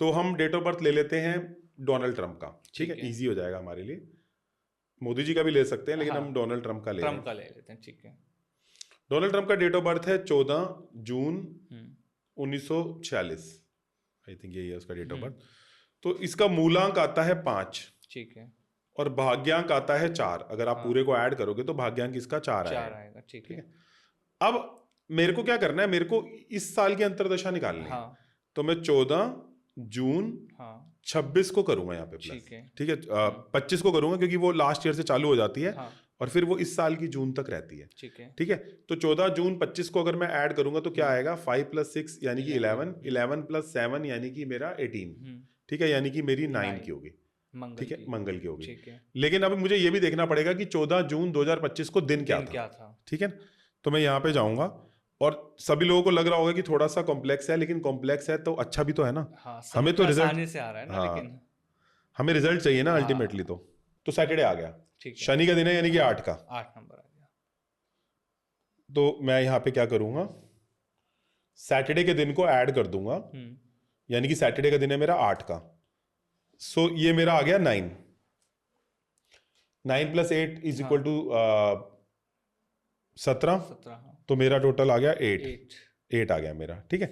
तो हम डेट ऑफ बर्थ ले लेते हैं डोनाल्ड ट्रंप का, ठीक है, इजी हो जाएगा हमारे लिए। मोदी जी का भी ले सकते हैं, लेकिन हम डोनाल्ड ट्रंप का ले लेते हैं। ठीक है। डोनाल्ड ट्रंप का डेट ऑफ बर्थ है 14 जून 1946, आई थिंक यही है उसका डेट ऑफ बर्थ। तो इसका मूलांक आता है 5, ठीक है, और भाग्यांक आता है 4। अगर आप पूरे को ऐड करोगे तो भाग्यांक इसका 4 आएगा। ठीक है। अब मेरे को क्या करना है, मेरे को इस साल की अंतर्दशा निकालनी है। तो मैं 14 जून 26 को करूंगा यहाँ पे प्लस, ठीक है। 25 को करूंगा क्योंकि वो लास्ट ईयर से चालू हो जाती है, और फिर वो इस साल की जून तक रहती है, ठीक है। तो 14 जून 25 को अगर मैं ऐड करूंगा तो क्या आएगा, 5 + 6 यानी कि 11, 11 + 7 यानी कि मेरा 18, ठीक है, यानी कि मेरी 9 की होगी, ठीक है, मंगल की होगी। लेकिन अब मुझे ये भी देखना पड़ेगा कि 14 जून 2025 को दिन क्या था, ठीक है। तो मैं यहाँ पे जाऊंगा, और सभी लोगों को लग रहा होगा कि थोड़ा सा कॉम्प्लेक्स है, लेकिन कॉम्प्लेक्स है तो अच्छा भी तो है ना। हमें तो रिजल्ट से आ रहा है ना, लेकिन हमें रिजल्ट चाहिए ना अल्टीमेटली। तो सैटरडे आ गया, शनि का दिन है, यानी कि 8 का 8 नंबर आ गया। तो मैं यहाँ पे क्या करूंगा, सैटरडे के दिन को ऐड कर दूंगा, यानी कि सैटरडे का दिन है मेरा 8 का। सो ये मेरा आ गया 9 + 8 = 17, तो मेरा टोटल आ गया 8 आ गया मेरा, ठीक है।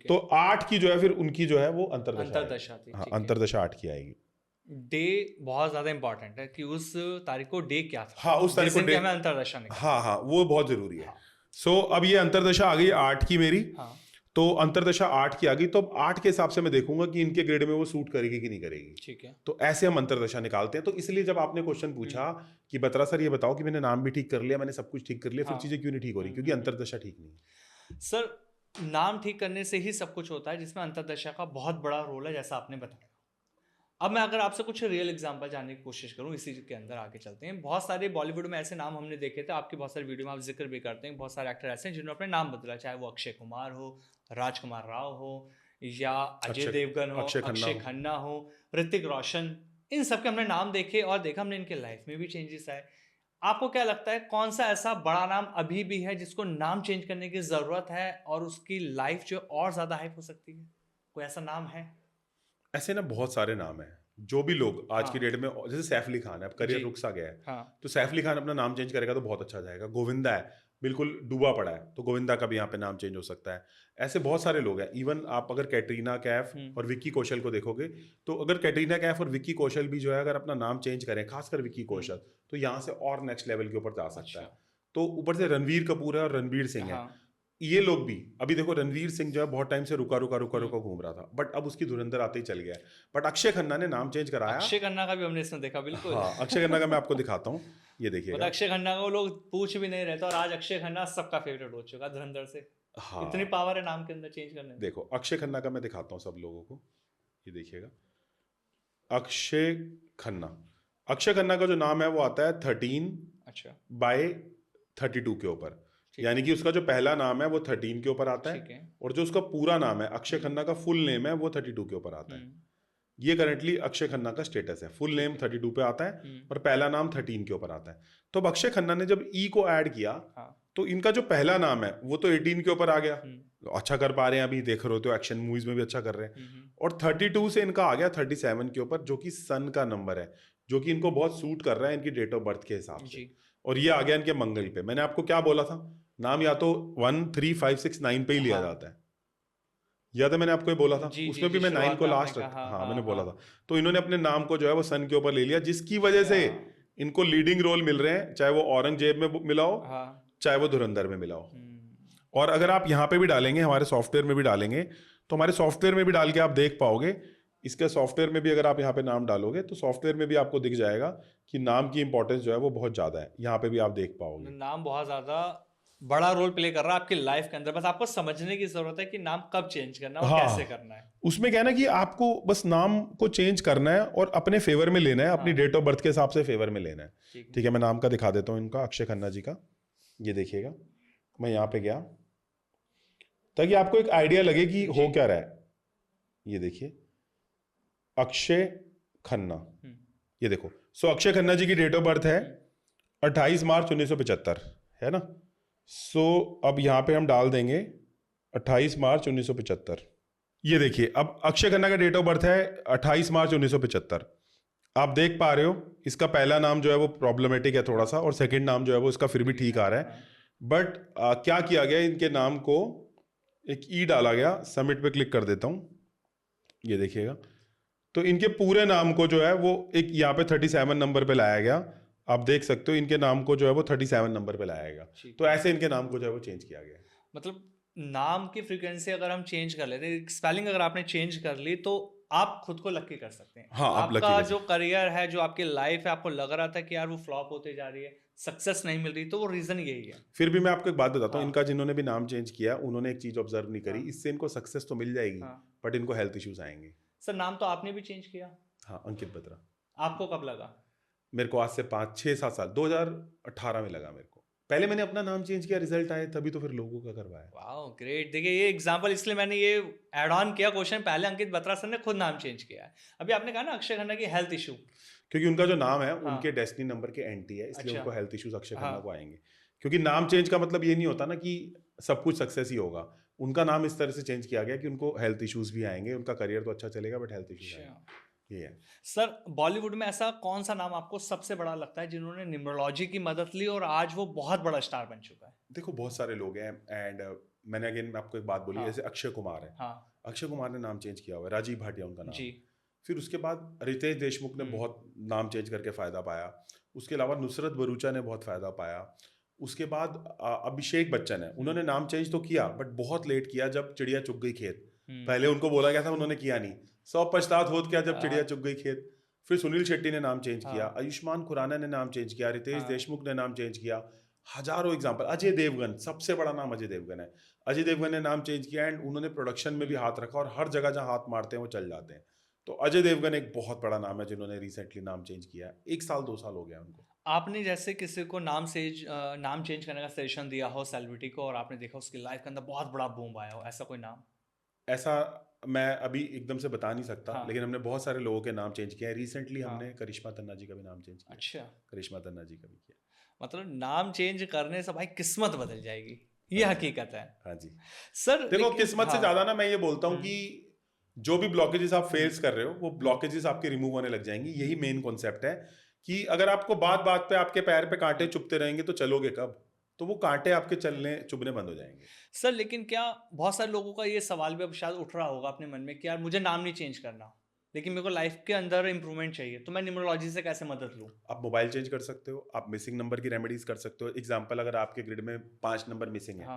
तो 8 की जो है फिर उनकी जो है वो अंतर्दशा थी। हाँ, अंतर्दशा 8 की आएगी। डे बहुत ज्यादा इंपॉर्टेंट है कि उस तारीख को डे क्या था। हाँ, उस तारीख को डे हमें अंतर्दशा नहीं। हाँ, वो बहुत जरूरी है। सो अब ये अंतर्दशा आ गई 8 की मेरी। तो अंतर्दशा 8 की आ गई, तो 8 के हिसाब से मैं देखूंगा कि इनके ग्रेड में वो सूट करेगी कि नहीं करेगी, ठीक है। तो ऐसे हम अंतर्दशा निकालते हैं। तो इसलिए जब आपने क्वेश्चन पूछा कि बत्रा सर ये बताओ कि मैंने नाम भी ठीक कर लिया, मैंने सब कुछ ठीक कर लिया, फिर चीजें क्यों नहीं ठीक हो रही, क्योंकि अंतर्दशा ठीक नहीं। सर, नाम ठीक करने से ही सब कुछ होता है, जिसमें अंतर्दशा का बहुत बड़ा रोल है, जैसा आपने बताया। अब मैं अगर आपसे कुछ रियल एग्जांपल जानने की कोशिश करूं, इसी के अंदर आगे चलते हैं। बहुत सारे बॉलीवुड में ऐसे नाम हमने देखे थे, आपकी बहुत सारी वीडियो में आप जिक्र भी करते हैं। बहुत सारे एक्टर ऐसे हैं जिन्होंने अपने नाम बदला, चाहे वो अक्षय कुमार हो, राजकुमार राव हो, या अजय देवगन हो, अक्षय खन्ना हो, ऋतिक रोशन। इन सबके हमने नाम देखे और देखा हमने इनके लाइफ में भी चेंजेस आए। आपको क्या लगता है, कौन सा ऐसा बड़ा नाम अभी भी है जिसको नाम चेंज करने की जरूरत है और उसकी लाइफ जो और ज्यादा हाइप हो सकती है? कोई ऐसा नाम है? ऐसे ना बहुत सारे नाम हैं जो भी लोग आज की डेट में, जैसे सैफ अली खान है, अब करियर रुक सा गया है, तो सैफ अली खान अपना नाम चेंज करेगा तो बहुत अच्छा जाएगा। गोविंदा है, बिल्कुल डूबा पड़ा है, तो गोविंदा का भी यहाँ पे नाम चेंज हो सकता है। ऐसे बहुत सारे लोग हैं। इवन आप अगर कैटरीना कैफ और विक्की कौशल को देखोगे, तो अगर कैटरीना कैफ और विक्की कौशल भी जो है अगर अपना नाम चेंज करें, खासकर विक्की कौशल, तो यहाँ से और नेक्स्ट लेवल के ऊपर जा सकता है। तो ऊपर से रणवीर कपूर है और रणवीर सिंह है, ये लोग भी, अभी देखो रणवीर सिंह जो है बहुत टाइम से रुका घूम रहा था, बट अब उसकी धुरंधर आते ही चल गया है। बट अक्षय खन्ना ने नाम चेंज कराया। अक्षय खन्ना का भी हमने इसमें देखा, बिल्कुल। हाँ, अक्षय खन्ना का मैं आपको दिखाता हूँ, ये मतलब देखिएगा। अक्षय खन्ना को लोग पूछ भी नहीं रहते और आज अक्षय खन्ना सबका फेवरेट हो चुका धुरंधर से। हाँ, इतनी पावर है नाम के अंदर चेंज करने में। देखो अक्षय खन्ना का मैं दिखाता हूँ सब लोगों को, ये देखिएगा। अक्षय खन्ना, अक्षय खन्ना का जो नाम है वो आता है 13/32 के ऊपर, यानी कि उसका जो पहला नाम है वो 13 के ऊपर आता है, और जो उसका पूरा नाम है अक्षय खन्ना का फुल नेम है वो 32 के ऊपर आता है। ये करंटली अक्षय खन्ना का स्टेटस है, फुल नेम 32 पे आता है और पहला नाम 13 के ऊपर आता है। तो अब अक्षय खन्ना ने जब ई को ऐड किया तो इनका जो पहला नाम है वो तो 18 के ऊपर आ गया, अच्छा कर पा रहे हैं, अभी देख रहे हो तो एक्शन मूवीज में भी अच्छा कर रहे हैं। और 32 से इनका आ गया 37 के ऊपर, जो कि सन का नंबर है, जो कि इनको बहुत सूट कर रहा है इनकी डेट ऑफ बर्थ के हिसाब से। और ये आ गया इनके मंगल पे। मैंने आपको क्या बोला था, नाम या तो 1, 3, 5, 6, 9 पे ही लिया जाता है, या तो मैंने आपको ये बोला था, उसमें भी मैं 9 को लास्ट हाँ मैंने बोला था। तो इन्होंने अपने नाम को जो है वो सन के ऊपर ले लिया, जिसकी वजह से इनको लीडिंग रोल मिल रहे हैं, चाहे वो औरंगजेब में मिला हो चाहे वो धुरंधर में मिला हो। और अगर आप यहाँ पे भी डालेंगे, हमारे सॉफ्टवेयर में भी डालेंगे, तो हमारे सॉफ्टवेयर में भी डाल के आप देख पाओगे, इसके सॉफ्टवेयर में भी अगर आप यहाँ पे नाम डालोगे तो सॉफ्टवेयर में भी आपको दिख जाएगा कि नाम की इंपॉर्टेंस जो है वो बहुत ज्यादा है, यहाँ पे भी आप देख पाओगे। नाम बहुत ज्यादा बड़ा रोल प्ले कर रहा है आपकी लाइफ के अंदर, बस आपको समझने की जरूरत है कि नाम कब चेंज करना है और कैसे करना है। उसमें क्या है ना कि आपको बस नाम को चेंज करना है और अपने फेवर में लेना है, अपनी डेट ऑफ बर्थ के हिसाब से फेवर में लेना है। ठीक है, मैं नाम का दिखा देता हूँ इनका, अक्षय खन्ना जी का। ये देखिएगा, मैं यहाँ पे गया ताकि आपको एक आइडिया लगे कि हो क्या रहा है। ये देखिए, अक्षय खन्ना, ये देखो। सो अक्षय खन्ना जी की डेट ऑफ बर्थ है 28 मार्च 1975, है ना। सो अब यहाँ पे हम डाल देंगे 28 मार्च 1975। ये देखिए, अब अक्षय खन्ना का डेट ऑफ बर्थ है 28 मार्च 1975। आप देख पा रहे हो इसका पहला नाम जो है वो प्रॉब्लमेटिक है थोड़ा सा, और सेकंड नाम जो है वो इसका फिर भी ठीक आ रहा है। बट क्या किया गया, इनके नाम को एक ई डाला गया। सबमिट पे क्लिक कर देता हूं, ये देखिएगा। तो इनके पूरे नाम को जो है वो एक यहाँ पे 37 नंबर पे लाया गया। आप देख सकते हो इनके नाम को जो है वो 37 नंबर पे लाया गया। तो ऐसे इनके नाम को जो है वो चेंज किया गया। मतलब नाम की फ्रीक्वेंसी अगर हम चेंज कर लेते हैं, स्पेलिंग अगर आपने चेंज कर ली, तो आप खुद को लकी कर सकते हैं। हाँ, आपका जो करियर है, जो आपकी लाइफ है, आपको लग रहा था कि यार वो फ्लॉप होते जा रही है, सक्सेस नहीं मिल रही, तो वो रीजन यही है। फिर भी मैं आपको एक बात बताता हूँ, इनका जिन्होंने भी नाम चेंज किया उन्होंने एक चीज ऑब्जर्व नहीं करी, इससे इनको सक्सेस तो मिल जाएगी बट इनको हेल्थ इश्यूज आएंगे। सर नाम तो आपने भी चेंज किया। हाँ, अंकित बत्रा। आपको कब लगा? मेरे को आज से 5, 6, 7 साल 2018 में लगा मेरे को। पहले मैंने अपना नाम चेंज किया, रिजल्ट आए, तभी तो फिर लोगों का करवाया। Wow, great. देखिए ये एग्जांपल, इसलिए मैंने ये ऐड ऑन किया क्वेश्चन। पहले अंकित बत्रा सर ने खुद नाम चेंज किया है। अभी आपने कहा ना अक्षय खन्ना की हेल्थ इशू, क्योंकि उनका जो नाम है उनके डेस्टिनी नंबर के एंटी है, इसलिए उनको हेल्थ इश्यूज अक्षय खन्ना को आएंगे। क्योंकि नाम चेंज का मतलब ये नहीं होता ना कि सब कुछ सक्सेस ही होगा। उनका नाम इस तरह से चेंज किया गया कि उनको हेल्थ इश्यूज भी आएंगे, उनका करियर तो अच्छा चलेगा बट हेल्थ इश्यूज आएंगे। ये है। सर बॉलीवुड में ऐसा कौन सा नाम आपको सबसे बड़ा लगता है जिन्होंने न्यूमरोलॉजी की मदद ली और आज वो बहुत बड़ा स्टार बन चुका है? देखो बहुत सारे लोग हैं, एंड मैंने अगेन आपको एक बात बोली, जैसे अक्षय कुमार है। अक्षय कुमार ने नाम चेंज किया हुआ है, राजीव भाटिया उनका नाम जी। फिर उसके बाद रितेश देशमुख ने बहुत नाम चेंज करके फायदा पाया। उसके अलावा नुसरत भरूचा ने बहुत फायदा पाया। उसके बाद अभिषेक बच्चन है, उन्होंने नाम चेंज तो किया बट बहुत लेट किया, जब चिड़िया चुग गई खेत। पहले उनको बोला गया था, उन्होंने किया नहीं। सब पछतात होत क्या जब चिड़िया चुग गई खेत। फिर सुनील शेट्टी ने नाम चेंज किया, आयुष्मान खुराना ने नाम चेंज किया, रितेश देशमुख ने नाम चेंज किया। हजारों एग्जांपल। अजय देवगन, सबसे बड़ा नाम अजय देवगन है। अजय देवगन ने नाम चेंज किया एंड उन्होंने प्रोडक्शन में भी हाथ रखा और हर जगह जहां हाथ मारते हैं वो चल जाते हैं। तो अजय देवगन एक बहुत बड़ा नाम है जिन्होंने रिसेंटली नाम चेंज किया। 1 साल 2 साल हो गया उनको। आपने जैसे किसी को नाम चेंज करने का सजेशन दिया हो सेलिब्रिटी को, और आपने देखा उसकी लाइफ के अंदर बहुत बड़ा बूम आया हो, ऐसा कोई नाम? ऐसा मैं अभी एकदम से बता नहीं सकता, लेकिन हमने बहुत सारे लोगों के नाम चेंज किया है। रिसेंटली हमने करिश्मा तन्ना जी का भी नाम चेंज किया। अच्छा, करिश्मा तन्ना जी का भी किया। मतलब नाम चेंज करने से भाई किस्मत बदल जाएगी, ये हकीकत है। हाँ जी सर, देखो किस्मत से ज्यादा ना मैं ये बोलता हूँ कि जो भी ब्लॉकेजेस आप फेस कर रहे हो वो ब्लॉकेजेस आपके रिमूव होने लग जाएंगी। यही मेन कॉन्सेप्ट है कि अगर आपको बात बात पे आपके पैर पे कांटे चुभते रहेंगे तो चलोगे कब? तो वो कांटे आपके चलने चुभने बंद हो जाएंगे। सर लेकिन क्या बहुत सारे लोगों का ये सवाल भी अब शायद उठ रहा होगा अपने मन में कि यार मुझे नाम नहीं चेंज करना, लेकिन मेरे को लाइफ के अंदर इंप्रूवमेंट चाहिए, तो मैं न्यूमरोलॉजी से कैसे मदद लूँ? आप मोबाइल चेंज कर सकते हो, आप मिसिंग नंबर की रेमेडीज कर सकते हो। एग्जांपल, अगर आपके ग्रिड में 5 नंबर मिसिंग है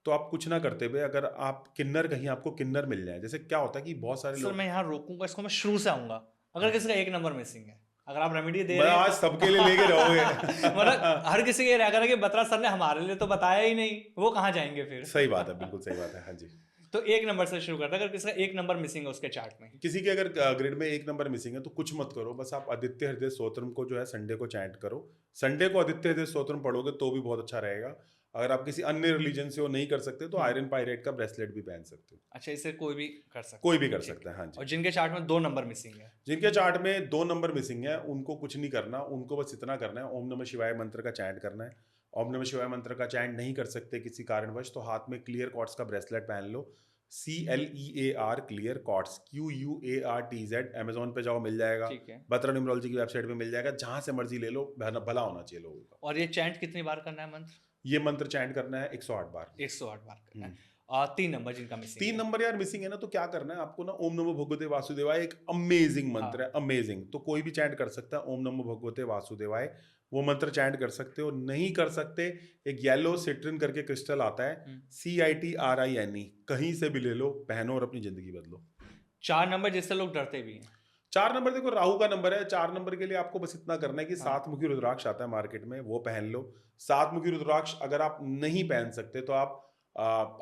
तो आप कुछ ना करते हुए अगर आप किन्नर कहीं आपको किन्नर मिल जाए, जैसे क्या होता है कि बहुत सारे सर लोग, मैं यहाँ रोकूंगा इसको, मैं शुरू से आऊंगा। अगर किसी का एक नंबर मिसिंग है, अगर आप रेमेडी दे मैं रहे हैं आज सबके लिए लेके रहोगे। मतलब हर किसी के रहेगा ना कि बत्रा सर ने हमारे लिए तो बताया ही नहीं, वो कहाँ जाएंगे फिर। सही बात है, बिल्कुल सही बात है, हाँ जी। तो एक नंबर से शुरू करता है, अगर किसी का एक नंबर मिसिंग है उसके चार्ट में। किसी के अगर ग्रिड में एक नंबर मिसिंग है तो कुछ मत करो, बस आप आदित्य हृदय स्तोत्रम को जो है संडे को चैंट करो। संडे को आदित्य हृदय स्तोत्रम पढ़ोगे तो भी बहुत अच्छा रहेगा। अगर आप किसी अन्य रिलीजन से वो नहीं कर सकते तो आयरन पायरेट का ब्रेसलेट भी पहन सकते हो। अच्छा, इसे कोई भी कर सकता है? कोई भी कर सकता है, हाँ जी। और जिनके चार्ट में 2 नंबर मिसिंग है? जिनके चार्ट में 2 नंबर मिसिंग है उनको कुछ नहीं करना, उनको बस इतना करना है, ओम नमः शिवाय मंत्र का चैंट करना है। ओम नमः शिवाय मंत्र का चैंट नहीं कर सकते किसी कारणवश, तो हाथ में क्लियर कॉर्ड्स का ब्रेसलेट पहन लो। CLEAR clear quartz, QUARTZ, Amazon पे जाओ मिल जाएगा, ठीक है। बत्रा न्यूमरोलॉजी की वेबसाइट पे मिल जाएगा, जहां से मर्जी ले लो, भला होना चाहिए लोगों का। और ये चैंट कितनी बार करना है मंत्र? ये मंत्र चैंट करना है 108 बार। 108 बार करना है। 3 नंबर जिनका मिसिंग 3 नंबर यार मिसिंग है ना, तो क्या करना है आपको ना, ओम नमो भगवते वासुदेवाय एक अमेजिंग मंत्र है, अमेजिंग। तो कोई भी चैंट कर सकता है ओम नमो भगवते वासुदेवाय, वो मंत्र चैंट कर सकते हो। नहीं कर सकते, एक येलो सिट्रिन करके क्रिस्टल आता है, CITRINE, कहीं से भी ले लो, पहनो और अपनी जिंदगी बदलो। 4 नंबर जिससे लोग डरते भी हैं? 4 नंबर देखो राहु का नंबर है। 4 नंबर के लिए आपको बस इतना करना है कि 7 मुखी रुद्राक्ष आता है मार्केट में, वो पहन लो। 7 मुखी रुद्राक्ष अगर आप नहीं पहन सकते तो आप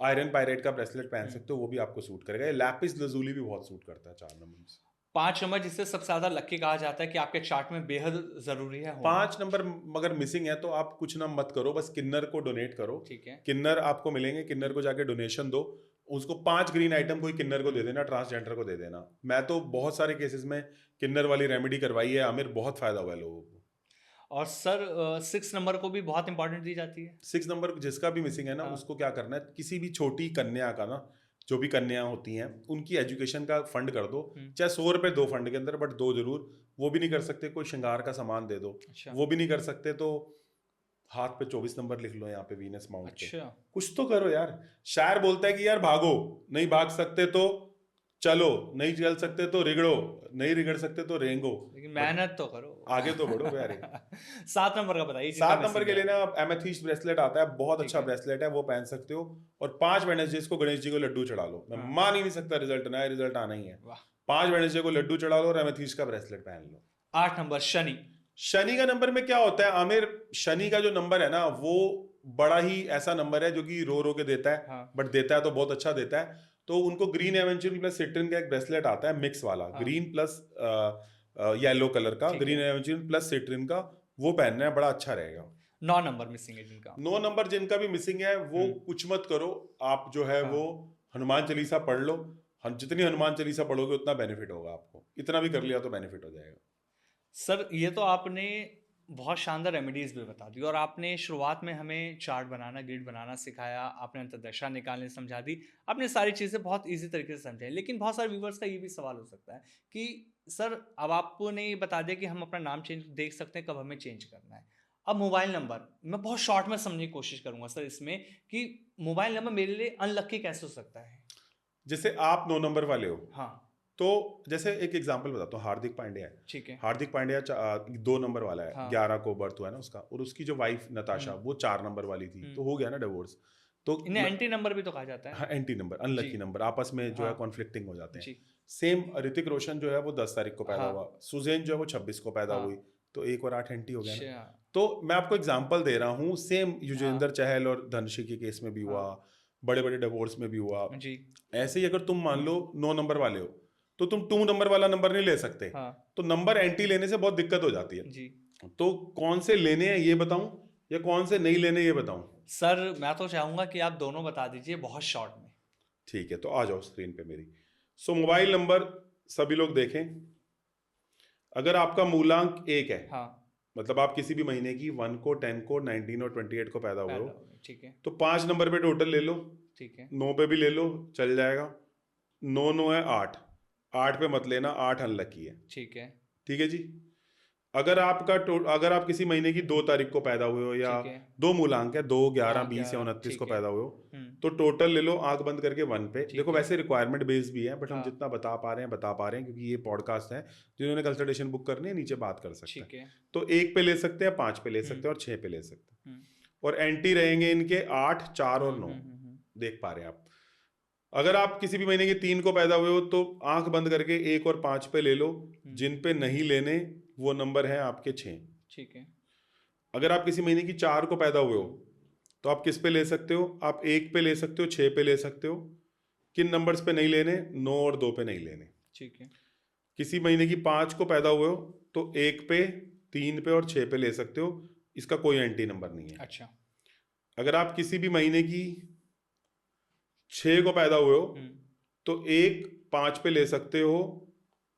आयरन पायरेट का ब्रेसलेट पहन सकते हो, वो भी आपको सूट करेगा। ये लैपिस लजूली भी बहुत सूट करता है 4 नंबर से। 5 नंबर जिससे सबसे ज्यादा लकी कहा जाता है कि आपके चार्ट में बेहद जरूरी है होना। 5 नंबर अगर मिसिंग है तो आप कुछ ना मत करो, बस किन्नर को डोनेट करो। ठीक है। किन्नर आपको मिलेंगे, किन्नर को जाके डोनेशन दो, उसको 5 ग्रीन आइटम कोई किन्नर को दे देना, ट्रांसजेंडर को दे देना। मैं तो बहुत सारे केसेस में किन्नर वाली रेमेडी करवाई है आमिर, बहुत फायदा हुआ है लोगों को। और सर 6 नंबर को भी बहुत इंपॉर्टेंट दी जाती है। 6 नंबर जिसका भी मिसिंग है ना, उसको क्या करना है, किसी भी छोटी कन्या का ना, जो भी कन्या होती हैं उनकी एजुकेशन का फंड कर दो, चाहे 100 रुपए दो फंड के अंदर, बट दो जरूर। वो भी नहीं कर सकते कोई श्रृंगार का सामान दे दो। अच्छा। वो भी नहीं कर सकते तो हाथ पे 24 नंबर लिख लो यहाँ पे वीनस माउंट पे। अच्छा। कुछ तो करो यार। शायर बोलता है कि यार भागो, नहीं भाग सकते तो चलो, नहीं चल सकते तो रिगड़ो, नहीं रिगड़ सकते तो रेंगो, लेकिन मेहनत तो करो, आगे तो बढ़ो यार। 7 नंबर का बताइए। 7 नंबर के लिए ना एमेथिस्ट ब्रेसलेट आता है, बहुत अच्छा ब्रेसलेट है, वो पहन सकते हो। और 5 वेडनेसडे को गणेश जी को लड्डू चढ़ा लो। मैं मान ही नहीं सकता रिजल्ट ना है, रिजल्ट आना ही है। 5 वेडनेसडे को लड्डू चढ़ा लो और एमेथिस्ट का ब्रेसलेट पहन लो। 8 नंबर शनि। शनि का नंबर में क्या होता है आमिर, शनि का जो नंबर है ना वो बड़ा ही ऐसा नंबर है जो कि रो रो के देता है, बट देता है तो बहुत अच्छा देता है। तो उनको ग्रीन एवेंचुरिन प्लस सिट्रिन का एक ब्रेसलेट आता है मिक्स वाला, ग्रीन प्लस येलो कलर का, ग्रीन एवेंचुरिन प्लस सिट्रिन का, वो पहनना है, बड़ा अच्छा रहेगा। 9 नंबर मिसिंग है जिनका। 9 नंबर जिनका भी मिसिंग है वो कुछ मत करो, आप जो है वो हनुमान चालीसा पढ़ लो। जितनी हनुमान चालीसा पढ़ोगे उतना बेनिफिट होगा आपको, इतना भी कर लिया तो बेनिफिट हो जाएगा। सर ये तो आपने बहुत शानदार रेमेडीज भी बता दी, और आपने शुरुआत में हमें चार्ट बनाना, ग्रिड बनाना सिखाया, आपने अंतर्दशा निकालने समझा दी, आपने सारी चीज़ें बहुत इजी तरीके से समझाई। लेकिन बहुत सारे व्यूवर्स का ये भी सवाल हो सकता है कि सर अब आपने ये बता दिया कि हम अपना नाम चेंज देख सकते हैं, कब हमें चेंज करना है। अब मोबाइल नंबर मैं बहुत शॉर्ट में समझने की कोशिश करूंगा सर इसमें, कि मोबाइल नंबर मेरे लिए अनलक्की कैसे हो सकता है। जैसे आप 9 नंबर वाले हो, हाँ, तो जैसे एक एग्जांपल बताता हूँ, हार्दिक पांड्या है। ठीक है। हार्दिक पांड्या 2 नंबर वाला है, 11 को बर्थ हुआ है ना उसका, और उसकी जो वाइफ नताशा वो 4 नंबर वाली थी, तो हो गया ना डिवोर्स। तो इन्हें एंटी नंबर भी तो कहा जाता है। हाँ, एंटी नंबर, अनलकी नंबर, आपस में जो है कॉन्फ्लिक्टिंग हो जाते हैं। जी। सेम ऋतिक रोशन जो है वो 10 तारीख को पैदा हुआ, सुजैन जो है वो 26 को पैदा हुई, तो 1 और 8 एंटी हो गया ना। तो मैं आपको एग्जांपल दे रहा हूँ, सेम युजेंद्र चहल और धनुषी के केस में भी हुआ, बड़े बड़े डिवोर्स में भी हुआ जी। ऐसे ही अगर तुम मान लो 9 नंबर वाले हो तो तुम 2 नंबर वाला नंबर नहीं ले सकते। तो नंबर एंटी लेने से बहुत दिक्कत हो जाती है जी। तो कौन से लेने हैं ये बताऊं या कौन से नहीं लेने ये बताऊं? सर मैं तो चाहूंगा कि आप दोनों बता दीजिए बहुत शॉर्ट में। ठीक है, तो आ जाओ स्क्रीन पे मेरी। सो मोबाइल नंबर सभी लोग देखें, अगर आपका मूलांक 1 है, मतलब आप किसी भी महीने की 1 को 10 को 19 और 28 को पैदा हुए हो, ठीक है, तो 5 नंबर पे टोटल ले लो। ठीक है। 9 पे भी ले लो, चल जाएगा। 9 9 है 8, 8 पे मत लेना, 8 अनलकी है। ठीक है, ठीक है जी। अगर अगर आप किसी महीने की 2 तारीख को पैदा हुए हो, या 2 मूलांक है, 2 11 20 या 29 को पैदा हुए हो, तो टोटल ले लो आंख बंद करके 1 पे। देखो वैसे रिक्वायरमेंट बेस्ड भी है, बट हम जितना बता पा रहे हैं क्योंकि ये पॉडकास्ट है, जिन्होंने कंसल्टेशन बुक करनी है नीचे बात कर सकते हैं। तो 1 पे ले सकते हैं, 5 पे ले सकते हैं और 6 पे ले सकते हैं। और एंटी रहेंगे इनके 8 4 और 9, देख पा रहे हैं आप। अगर आप किसी भी महीने के 3 को पैदा हुए हो तो आंख बंद करके 1 और 5 पे ले लो, जिन पे नहीं लेने वो नंबर है आपके 6। ठीक है। अगर आप किसी महीने की 4 को पैदा हुए हो तो आप किस पे ले सकते हो? आप 1 पे ले सकते हो, 6 पे ले सकते हो। किन नंबर्स पे नहीं लेने? 9 और 2 पे नहीं लेने। ठीक है। किसी महीने की 5 को पैदा हुए हो तो 1 पे, 3 पे और 6 पे ले सकते हो, इसका कोई एंटी नंबर नहीं है। अच्छा। अगर आप किसी भी महीने की 6 को पैदा हुए हो तो 1, 5 पे ले सकते हो,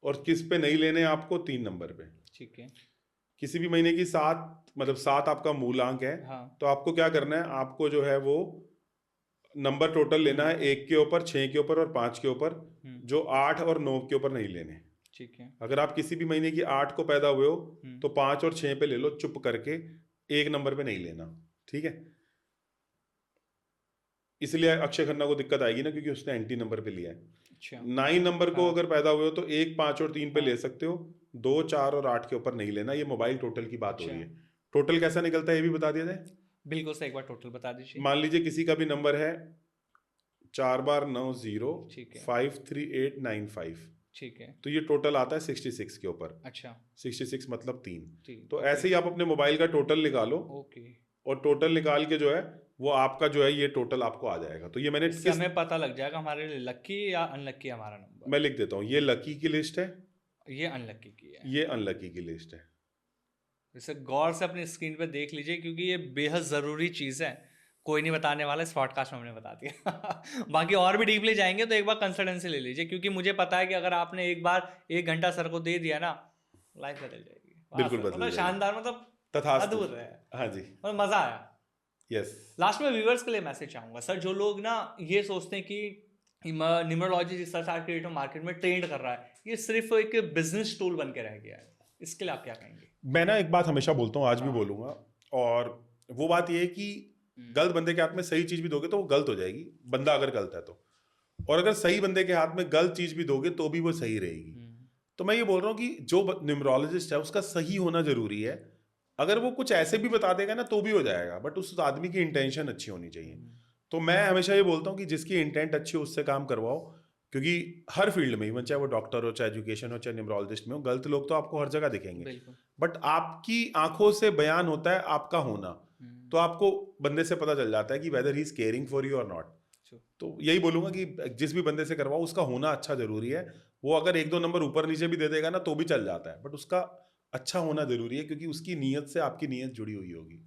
और किस पे नहीं लेने आपको? 3 नंबर पे। ठीक है। किसी भी महीने की 7, मतलब 7 आपका मूलांक है, हाँ। तो आपको क्या करना है? आपको जो है वो नंबर टोटल लेना है 1 के ऊपर, 6 के ऊपर और 5 के ऊपर, जो 8 और 9 के ऊपर नहीं लेने। ठीक है। अगर आप किसी भी महीने की 8 को पैदा हुए हो तो 5 और 6 पे ले लो चुप करके, 1 नंबर पे नहीं लेना। ठीक है। इसलिए अक्षय खन्ना को दिक्कत आएगी ना, क्योंकि उसने एंटी नंबर पे लिया है। अच्छा। 9 नंबर को अगर पैदा हुए हो तो 1, 5 और 3 पे ले सकते हो, 2, 4 और 8 के ऊपर नहीं लेना। ये मोबाइल टोटल की बात हो रही है। टोटल कैसा निकलता है ये भी बता दिया जाए। बिल्कुल सही, एक बार टोटल बता दीजिए। मान लीजिए किसी का भी नंबर है 4 बार 9 0 ठीक है। 53895, ठीक है। तो ये टोटल आता है 66 के ऊपर। अच्छा। 66 मतलब 3। ठीक। तो ऐसे ही आप अपने मोबाइल का टोटल निकालो, ओके। और टोटल निकाल के जो है वो आपका जो है ये टोटल आपको आ जाएगा। तो ये मैंने इससे हमें पता लग जाएगा हमारे लिए लकी या अनलकी हमारा नंबर। मैं लिख देता हूँ, ये लकी की लिस्ट है, ये अनलकी की है, ये अनलकी की लिस्ट है। इसे गौर से अपनी स्क्रीन पे देख लीजिए, क्योंकि ये बेहद ज़रूरी चीज़ है। कोई नहीं बताने वाला, इस पॉडकास्ट में हमने बता दिया। बाकी और भी डीपली जाएंगे तो एक बार कंसल्टेंसी ले लीजिए, क्योंकि मुझे पता है कि अगर आपने एक बार 1 घंटा सर को दे दिया ना, लाइफ बदल जाएगी। बिल्कुल बदल मतलब जाएगी। शानदार, मतलब तथास्तु। अद्भुत है। हाँ जी, मतलब मज़ा आया। यस। लास्ट में व्यूअर्स के लिए मैसेज चाहूंगा सर, जो लोग ना ये सोचते हैं कि न्यूमरोलॉजी जिस तरह से क्रिएटिव मार्केट में ट्रेंड कर रहा है, ये सिर्फ एक बिजनेस टूल बन के रह गया है, इसके लिए आप क्या कहेंगे? मैं ना एक बात हमेशा बोलता हूँ, आज भी बोलूंगा, और वो बात ये है कि गलत बंदे के हाथ में सही चीज भी दोगे तो वो गलत हो जाएगी, बंदा अगर गलत है तो। और अगर सही बंदे के हाथ में गलत चीज भी दोगे तो भी वो सही रहेगी। तो मैं ये बोल रहा हूँ कि जो न्यूमरोलॉजिस्ट है उसका सही होना जरूरी है। अगर वो कुछ ऐसे भी बता देगा ना तो भी हो जाएगा, बट उस आदमी की इंटेंशन अच्छी होनी चाहिए। तो मैं हमेशा ये बोलता हूँ कि जिसकी इंटेंट अच्छी हो उससे काम करवाओ, क्योंकि हर फील्ड में, इवन चाहे वो डॉक्टर हो, चाहे एजुकेशन हो, चाहे न्यूमरोलॉजिस्ट में हो, गलत लोग तो आपको हर जगह दिखेंगे, बट आपकी आंखों से बयान होता है आपका होना। तो आपको बंदे से पता चल जाता है कि weather he is caring for you और नॉट। तो यही बोलूंगा कि जिस भी बंदे से करवाओ उसका होना अच्छा जरूरी है। वो अगर 1-2 नंबर ऊपर नीचे भी दे देगा ना तो भी चल जाता है, बट उसका अच्छा होना जरूरी है, क्योंकि उसकी नीयत से आपकी नीयत जुड़ी हुई होगी।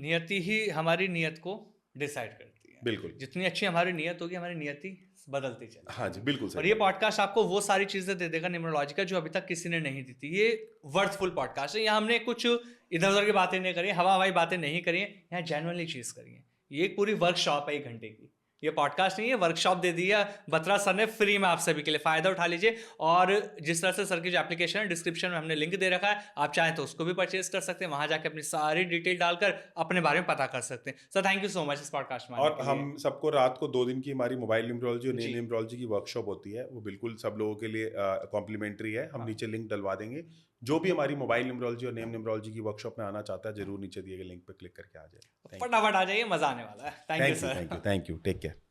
नियति ही हमारी नीयत को डिसाइड करती है। बिल्कुल। जितनी अच्छी हमारी नीयत होगी, हमारी नियति बदलती चलेगी। हाँ जी, बिल्कुल सही। और ये पॉडकास्ट आपको वो सारी चीजें दे देगा न्यूमरोलॉजी का जो अभी तक किसी ने नहीं दी थी। ये वर्थफुल पॉडकास्ट है। यहाँ हमने कुछ इधर उधर की बातें नहीं करी, हवा हवाई बातें नहीं करी है, यहाँ जेन्युइनली चीज करी है। ये एक पूरी वर्कशॉप है 1 घंटे की। ये पॉडकास्ट नहीं है, वर्कशॉप दे दी है बत्रा सर ने फ्री में आप सभी के लिए। फायदा उठा लीजिए। और जिस तरह से सर की जो एप्लीकेशन है डिस्क्रिप्शन में हमने लिंक दे रखा है, आप चाहें तो उसको भी परचेज कर सकते हैं, वहां जाके अपनी सारी डिटेल डालकर अपने बारे में पता कर सकते हैं। Sir thank you so much इस पॉडकास्ट में। और हम सबको रात को 2 दिन की हमारी मोबाइल न्यूमरोलॉजी और नेम न्यूमरोलॉजी की वर्कशॉप होती है, वो बिल्कुल सब लोगों के लिए कॉम्प्लीमेंट्री है। हम नीचे लिंक डलवा देंगे। जो भी हमारी मोबाइल न्यूमरोलॉजी और नेम न्यूमरोलॉजी की वर्कशॉप में आना चाहता है, जरूर नीचे दिए गए लिंक पर क्लिक करके आ जाए। फटाफट आ जाइए, मजा आने वाला है। Thank you sir. Thank you, take care.